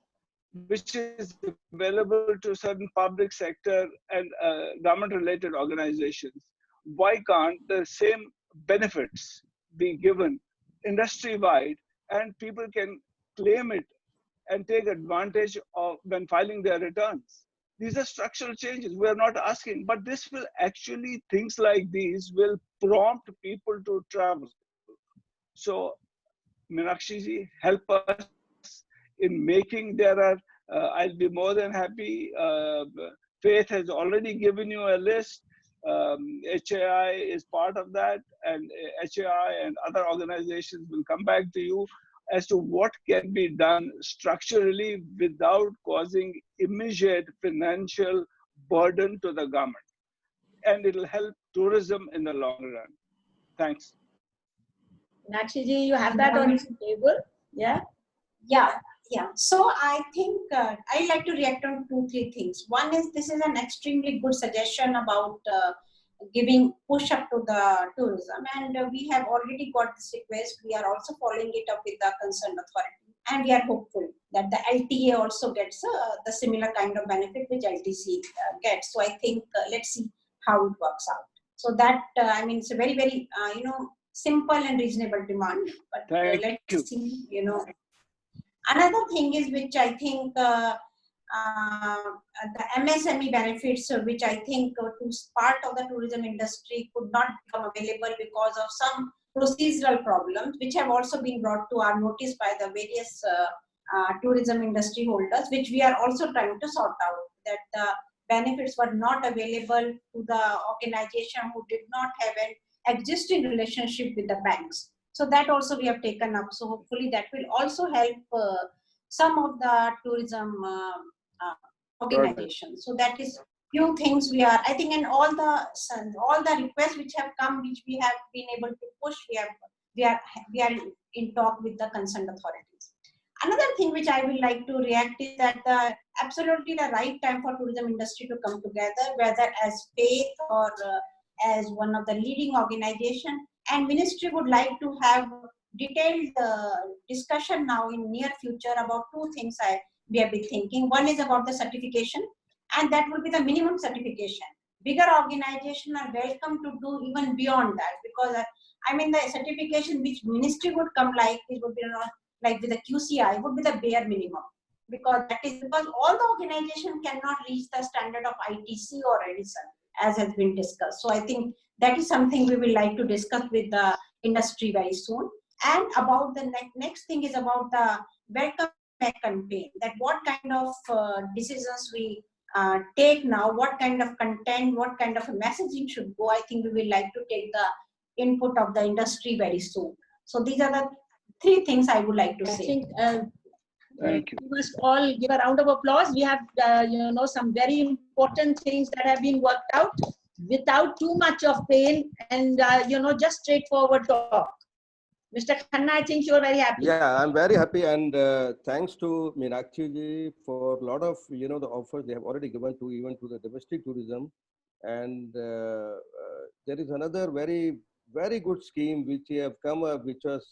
which is available to certain public sector and government-related organizations. Why can't the same benefits be given industry-wide, and people can claim it and take advantage of when filing their returns? These are structural changes. We are not asking, but this will actually, things like these will prompt people to travel. So, Meenakshi ji, help us in making. There are, I'll be more than happy. Faith has already given you a list. HAI is part of that, and HAI and other organizations will come back to you as to what can be done structurally without causing immediate financial burden to the government. And it'll help tourism in the long run. Thanks. Meenakshi ji, you have that on your table? Yeah? Yeah. So I think I like to react on 2-3 things. One is, this is an extremely good suggestion about giving push up to the tourism, and we have already got this request. We are also following it up with the concerned authority, and we are hopeful that the LTA also gets the similar kind of benefit which LTC gets. So I think let's see how it works out. So that I mean, it's a very, very simple and reasonable demand. But let's see. Another thing is, which I think the MSME benefits, which I think to part of the tourism industry could not become available because of some procedural problems, which have also been brought to our notice by the various tourism industry holders, which we are also trying to sort out, that the benefits were not available to the organization who did not have an existing relationship with the banks. So that also we have taken up. So hopefully that will also help some of the tourism organizations. So that is few things we are, I think, and all the requests which have come, which we have been able to push, we are in talk with the concerned authorities. Another thing which I would like to react is that absolutely the right time for tourism industry to come together, whether as faith or as one of the leading organization. And ministry would like to have detailed discussion now in near future about 2 things we have been thinking. One is about the certification, and that will be the minimum certification. Bigger organizations are welcome to do even beyond that, because I mean the certification which ministry would come like, it would be like with the QCI would be the bare minimum, because that is because all the organization cannot reach the standard of ITC or Edison, as has been discussed. So I think that is something we will like to discuss with the industry very soon. And about the next thing is about the welcome back campaign, that what kind of decisions we take now, what kind of content, what kind of messaging should go. I think we will like to take the input of the industry very soon. So these are the 3 things I would like to say. Thank you. We must all give a round of applause. We have some very important things that have been worked out. without too much of pain and, just straightforward talk. Mr. Khanna, I think you're very happy. Yeah, I'm very happy, and thanks to Meenakshi ji for a lot of the offers they have already given to even to the domestic tourism, and there is another very good scheme which we have come up, which was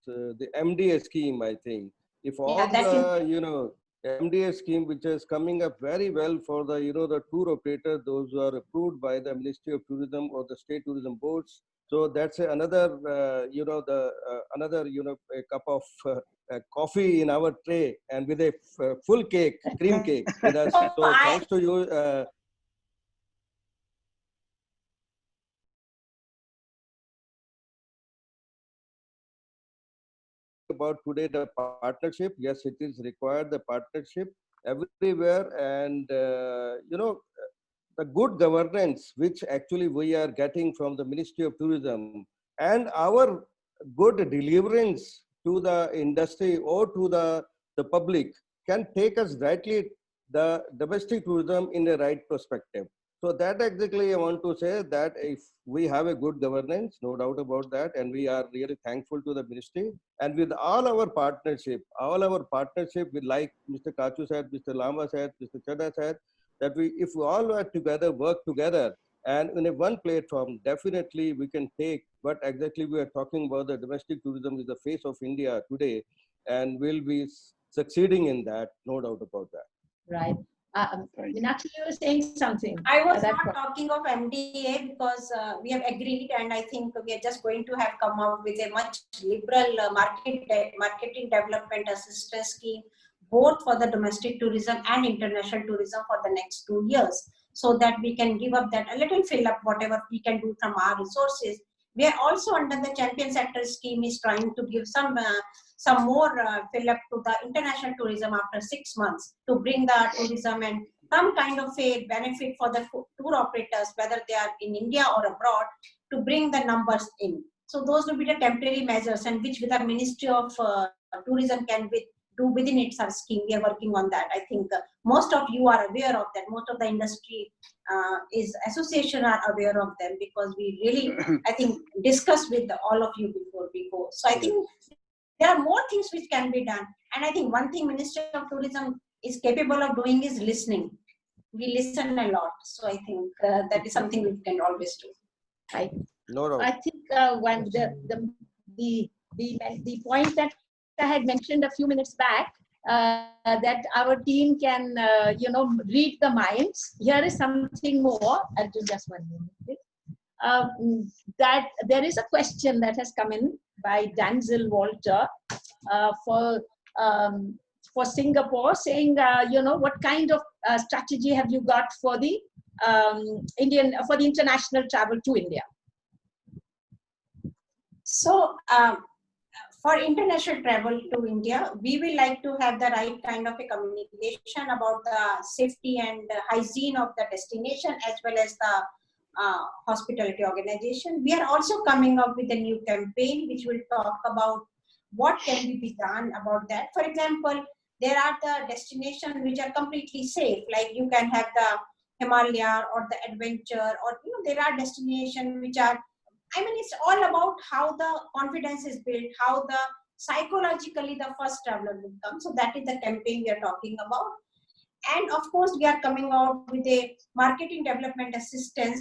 the MDA scheme. I think if all the MDA scheme which is coming up very well for the the tour operator, those who are approved by the Ministry of Tourism or the state tourism boards. So that's another, another, a cup of coffee in our tray and with a full cake, cream cake with us. So thanks to you. About today, the partnership. Yes, it is required, the partnership everywhere. And, the good governance which actually we are getting from the Ministry of Tourism and our good deliverance to the industry or to the public can take us rightly the domestic tourism in the right perspective. So that exactly I want to say that if we have a good governance, no doubt about that, and we are really thankful to the ministry and with all our partnership with, like Mr. Kachu said, Mr. Lama said, Mr. Chada said, that if we all are together, work together, and in a one platform, definitely we can take what exactly we are talking about. The domestic tourism is the face of India today, and we'll be succeeding in that, no doubt about that. Right. Meenakshi, you were saying something. I was not talking of MDA because we have agreed, and I think we are just going to have come out with a much liberal marketing development assistance scheme, both for the domestic tourism and international tourism for the next 2 years, so that we can give up that a little fill up whatever we can do from our resources. We are also under the champion sector scheme is trying to give some more fill up to the international tourism after 6 months to bring the tourism and some kind of a benefit for the tour operators, whether they are in India or abroad, to bring the numbers in. So those will be the temporary measures, and which with the Ministry of Tourism can do within its scheme. We are working on that. I think most of you are aware of that. Most of the industry association are aware of them because we really, I think, discussed with all of you before we go. So I think there are more things which can be done. And I think one thing Ministry of Tourism is capable of doing is listening. We listen a lot. So I think that is something we can always do. Right. No. I think when the point that I had mentioned a few minutes back, that our team can, read the minds. Here is something more. I'll do just 1 minute. That there is a question that has come in by Danzel Walter for Singapore, saying, what kind of strategy have you got for the international travel to India? So for international travel to India, we will like to have the right kind of a communication about the safety and hygiene of the destination as well as the hospitality organization. We are also coming up with a new campaign which will talk about what can be done about that. For example, there are the destinations which are completely safe, like you can have the Himalaya or the adventure, or there are destinations which are, it's all about how the confidence is built, how the psychologically the first traveler will come. So that is the campaign we are talking about. And of course, we are coming out with a marketing development assistance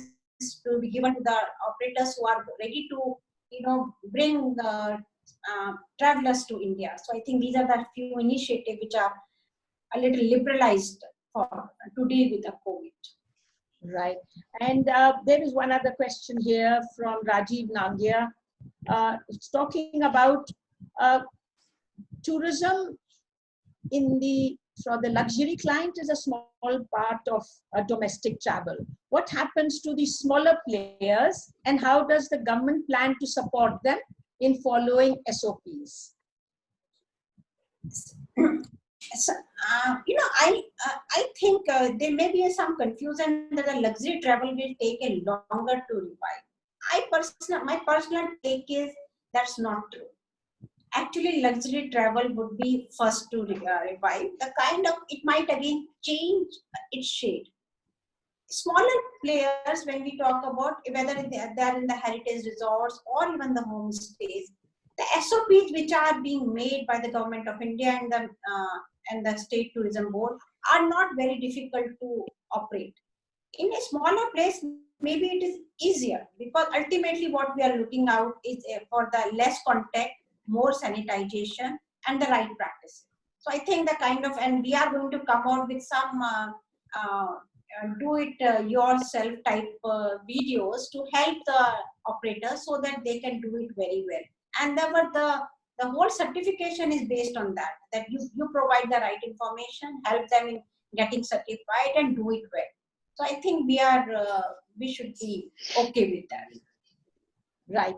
to be given to the operators who are ready to, bring the travelers to India. So I think these are the few initiatives which are a little liberalized to deal with the COVID. Right. And there is one other question here from Rajiv Nangia. It's talking about tourism for the luxury client is a small part of domestic travel. What happens to the smaller players, and how does the government plan to support them in following SOPs? So, I think there may be some confusion that the luxury travel will take a longer to revive. My personal take is that's not true. Actually, luxury travel would be first to revive. It might again change its shade. smaller players, when we talk about whether they're in the heritage resorts or even the homestays, the SOPs which are being made by the government of India and the state tourism board are not very difficult to operate. In a smaller place, maybe it is easier, because ultimately what we are looking out is for the less contact, more sanitization, and the right practices. So I think the kind of, and we are going to come out with some do it yourself type videos to help the operators so that they can do it very well. And the whole certification is based on that you provide the right information, help them in getting certified, and do it well. So I think we should be okay with that. Right.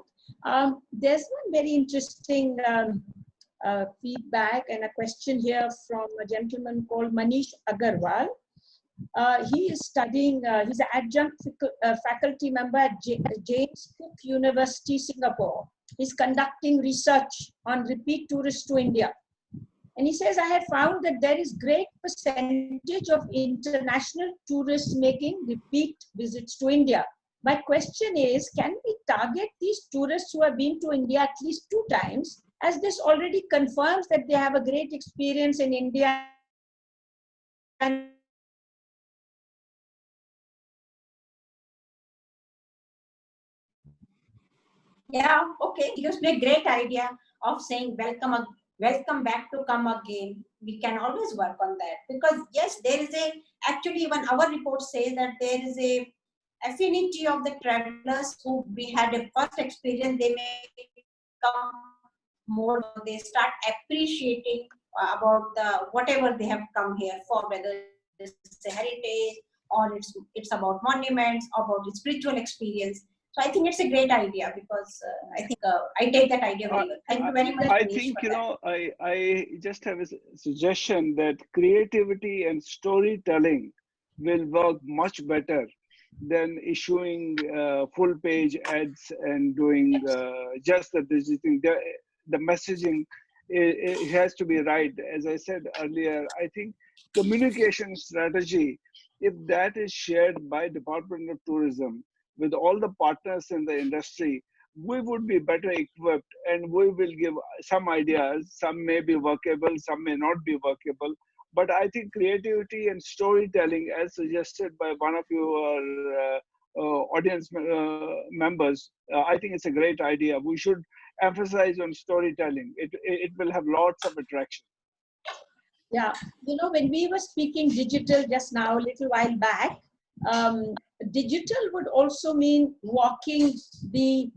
There's one very interesting feedback and a question here from a gentleman called Manish Agarwal. He is studying, he's an adjunct faculty member at James Cook University, Singapore. He's conducting research on repeat tourists to India. And he says, I have found that there is great percentage of international tourists making repeat visits to India. My question is, can we target these tourists who have been to India at least 2 times, as this already confirms that they have a great experience in India and Yeah, okay. It gives me a great idea of saying welcome back to come again. We can always work on that, because yes, there is actually even our report says that there is a affinity of the travelers who we had a first experience. They may come more, they start appreciating about whatever they have come here for, whether it's a heritage or it's about monuments, about the spiritual experience. So I think it's a great idea, because I think I take that idea very well. Thank you very much. I think, I just have a suggestion that creativity and storytelling will work much better than issuing full page ads and doing just the digital. The messaging, it has to be right. As I said earlier, I think communication strategy, if that is shared by Department of Tourism with all the partners in the industry, we would be better equipped, and we will give some ideas. Some may be workable, some may not be workable. But I think creativity and storytelling, as suggested by one of your audience members, I think it's a great idea. We should emphasize on storytelling. It will have lots of attraction. Yeah, when we were speaking digital just now, a little while back, digital would also mean walking the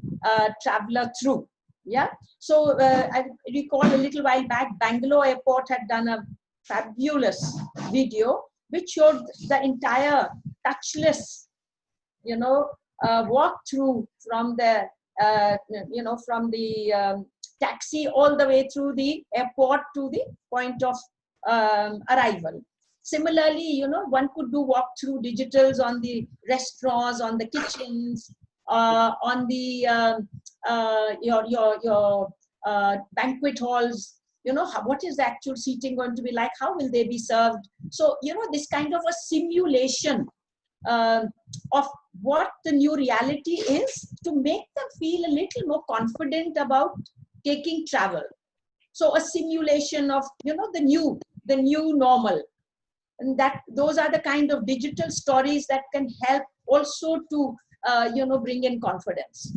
traveler through. Yeah. So I recall a little while back, Bangalore Airport had done a fabulous video which showed the entire touchless, walk through from the, from the taxi all the way through the airport to the point of arrival. Similarly, one could do walk-through digitals on the restaurants, on the kitchens, on the your banquet halls. What is the actual seating going to be like? How will they be served? So, this kind of a simulation of what the new reality is, to make them feel a little more confident about taking travel. So a simulation of, the new normal. And those are the kind of digital stories that can help also to, bring in confidence.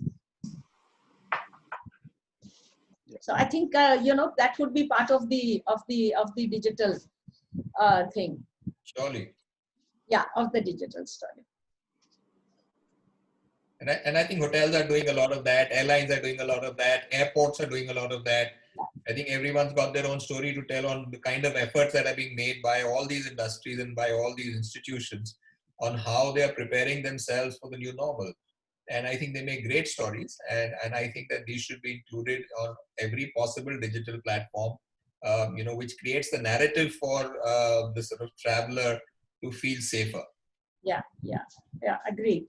So I think, that would be part of the digital thing. Surely. Yeah, of the digital story. And I think hotels are doing a lot of that. Airlines are doing a lot of that. Airports are doing a lot of that. I think everyone's got their own story to tell on the kind of efforts that are being made by all these industries and by all these institutions on how they are preparing themselves for the new normal. And I think they make great stories. And I think that these should be included on every possible digital platform, which creates the narrative for the sort of traveler to feel safer. Yeah, agreed.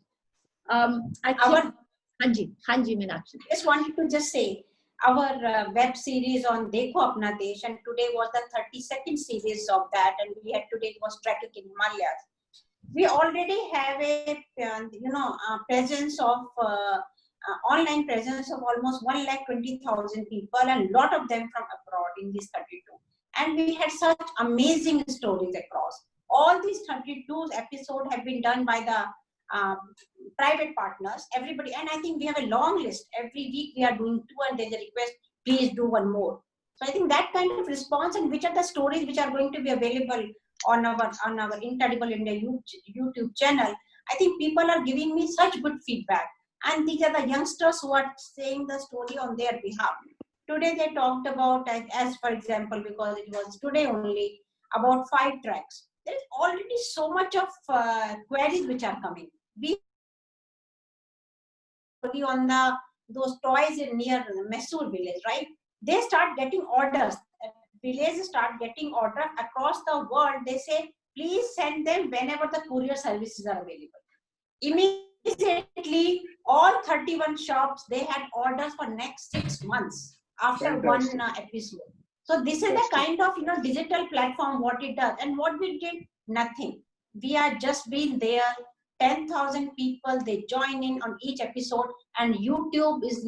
Hanji Meenakshi. Just wanted to just say, our web series on Dekho Apna Desh, and today was the 32nd series of that, and we had today was Trekking in Himalayas. we already have a presence of online presence of almost 1,20,000 people, and a lot of them from abroad in these 32. And we had such amazing stories across. All these 32 episodes have been done by the private partners, everybody. And I think we have a long list. Every week we are doing 2, and there's a request, please do 1 more. So I think that kind of response, and which are the stories which are going to be available on our Incredible India YouTube channel. I think people are giving me such good feedback. And these are the youngsters who are saying the story on their behalf. Today they talked about, as for example, because it was today only, about 5 tracks. There is already so much of queries which are coming. We on those toys in near Mysore village, right? They start getting orders. Villages start getting orders across the world. They say, please send them whenever the courier services are available. Immediately, all 31 shops, they had orders for next 6 months after Fantastic. 1 episode. So this is the kind of digital platform what it does. And what we did, nothing. We are just been there. 10,000 people, they join in on each episode, and YouTube is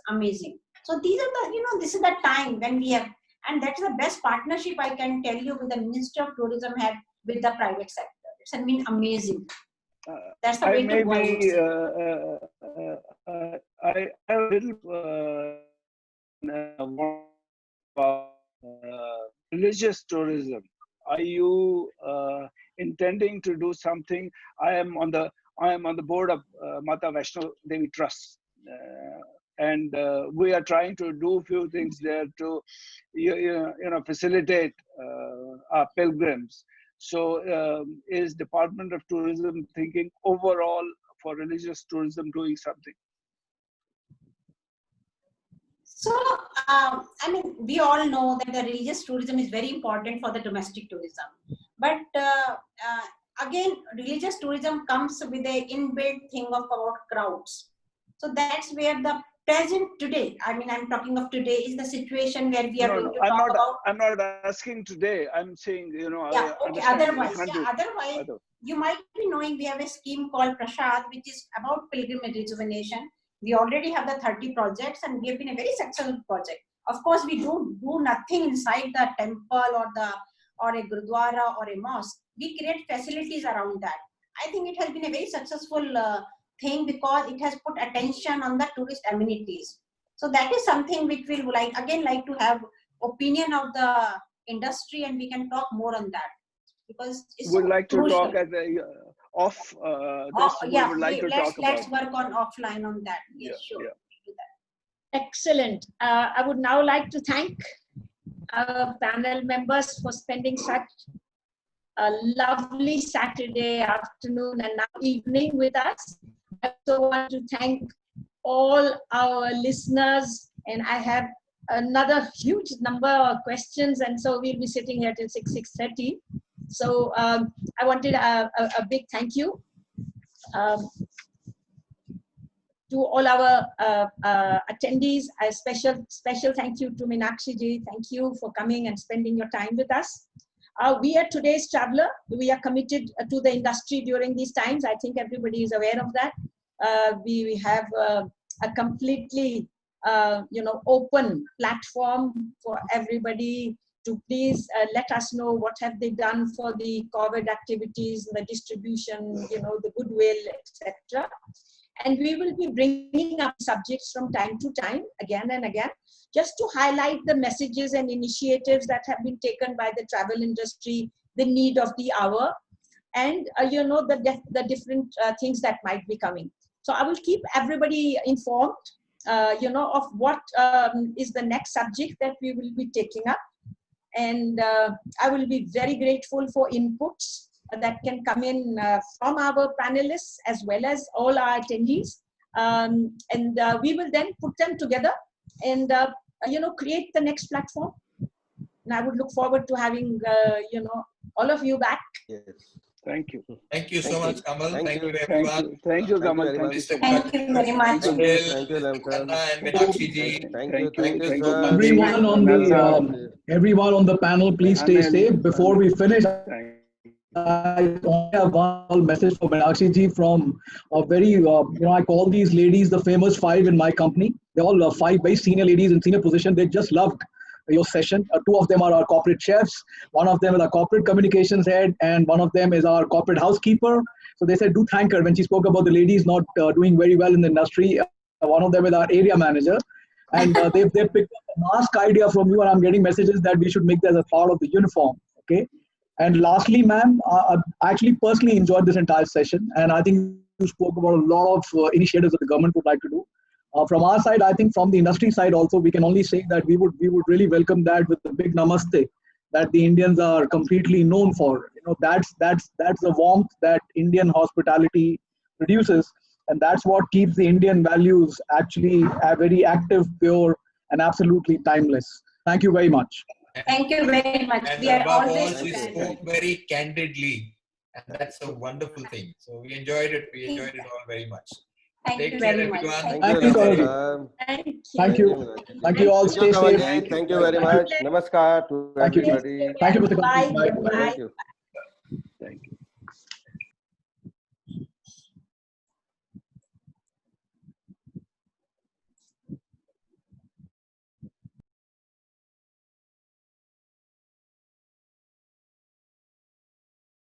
amazing. So these are the, this is the time when we have, and that's the best partnership I can tell you with the Minister of Tourism had with the private sector. It's amazing. That's the way to go. I have a little religious tourism. Are you intending to do something? I am on the board of Mata Vaishno Devi Trust, and we are trying to do a few things there to facilitate our pilgrims. So is Department of Tourism thinking overall for religious tourism doing something? So, we all know that the religious tourism is very important for the domestic tourism. But again, religious tourism comes with a inbuilt thing of about crowds. So that's where the present today, I'm talking of today, is the situation where we are going to talk about. I'm not asking today. I'm saying, Yeah, okay. Otherwise, you might be knowing we have a scheme called Prashad, which is about pilgrimage rejuvenation. We already have the 30 projects, and we have been a very successful project. Of course, we do nothing inside the temple or a gurdwara or a mosque. We create facilities around that. I think it has been a very successful thing because it has put attention on the tourist amenities. So that is something which we would like to have opinion of the industry, and we can talk more on that because it's would like to crucial. talk at the off this. Yeah, would like to let's talk work on offline on that. Yes, yeah, sure. yeah. Do that. Excellent. I would now like to thank our panel members for spending such a lovely Saturday afternoon and now evening with us. I also want to thank all our listeners, and I have another huge number of questions, and so we'll be sitting here till 6:30. So I wanted a big thank you to all our attendees. A special thank you to Meenakshi ji. Thank you for coming and spending your time with us. We are today's traveler. We are committed to the industry during these times. I think everybody is aware of that. We have a completely open platform for everybody to please let us know what have they done for the COVID activities, the distribution, the goodwill, etc. And we will be bringing up subjects from time to time, again and again, just to highlight the messages and initiatives that have been taken by the travel industry, the need of the hour, and the different things that might be coming. So I will keep everybody informed, of what is the next subject that we will be taking up. And I will be very grateful for inputs that can come in from our panelists as well as all our attendees. And we will then put them together and, create the next platform. And I would look forward to having, all of you back. Yes. Thank you. Thank you so much, Kamal. Thank you, Thank everyone. you. Thank you, Kamal. Thank you Thank you very much. Thank you, Lamsan. And Meenakshi ji. Thank you, sir. Everyone on the panel, please stay safe. Before we finish, Thank I only have one small message for Meenakshi ji from a very, I call these ladies the famous five in my company. They're all five very senior ladies in senior position. They just loved your session. Two of them are our corporate chefs. One of them is our corporate communications head, and one of them is our corporate housekeeper. So they said, do thank her when she spoke about the ladies not doing very well in the industry. One of them is our area manager. And they've picked up a mask idea from you, and I'm getting messages that we should make that as a part of the uniform. Okay. And lastly, ma'am, I actually personally enjoyed this entire session, and I think you spoke about a lot of initiatives that the government would like to do. From our side, I think from the industry side also, we can only say that we would really welcome that with the big namaste that the Indians are completely known for. That's the warmth that Indian hospitality produces, and that's what keeps the Indian values actually very active, pure, and absolutely timeless. Thank you very much. Thank you very much. And We are above all, always she spoke very candidly, and that's a wonderful thing. So we enjoyed it. We enjoyed it all very much. Thank Take you care, very much. everyone. Thank you, Namaste, Saurabh. ma'am. Thank you. Thank you all. Thank you, Stay safe. Savanji. Thank you very much. Namaskar to Thank you. everybody. Thank you, Mr. Bye. Kamsi. Bye. Bye. Thank you.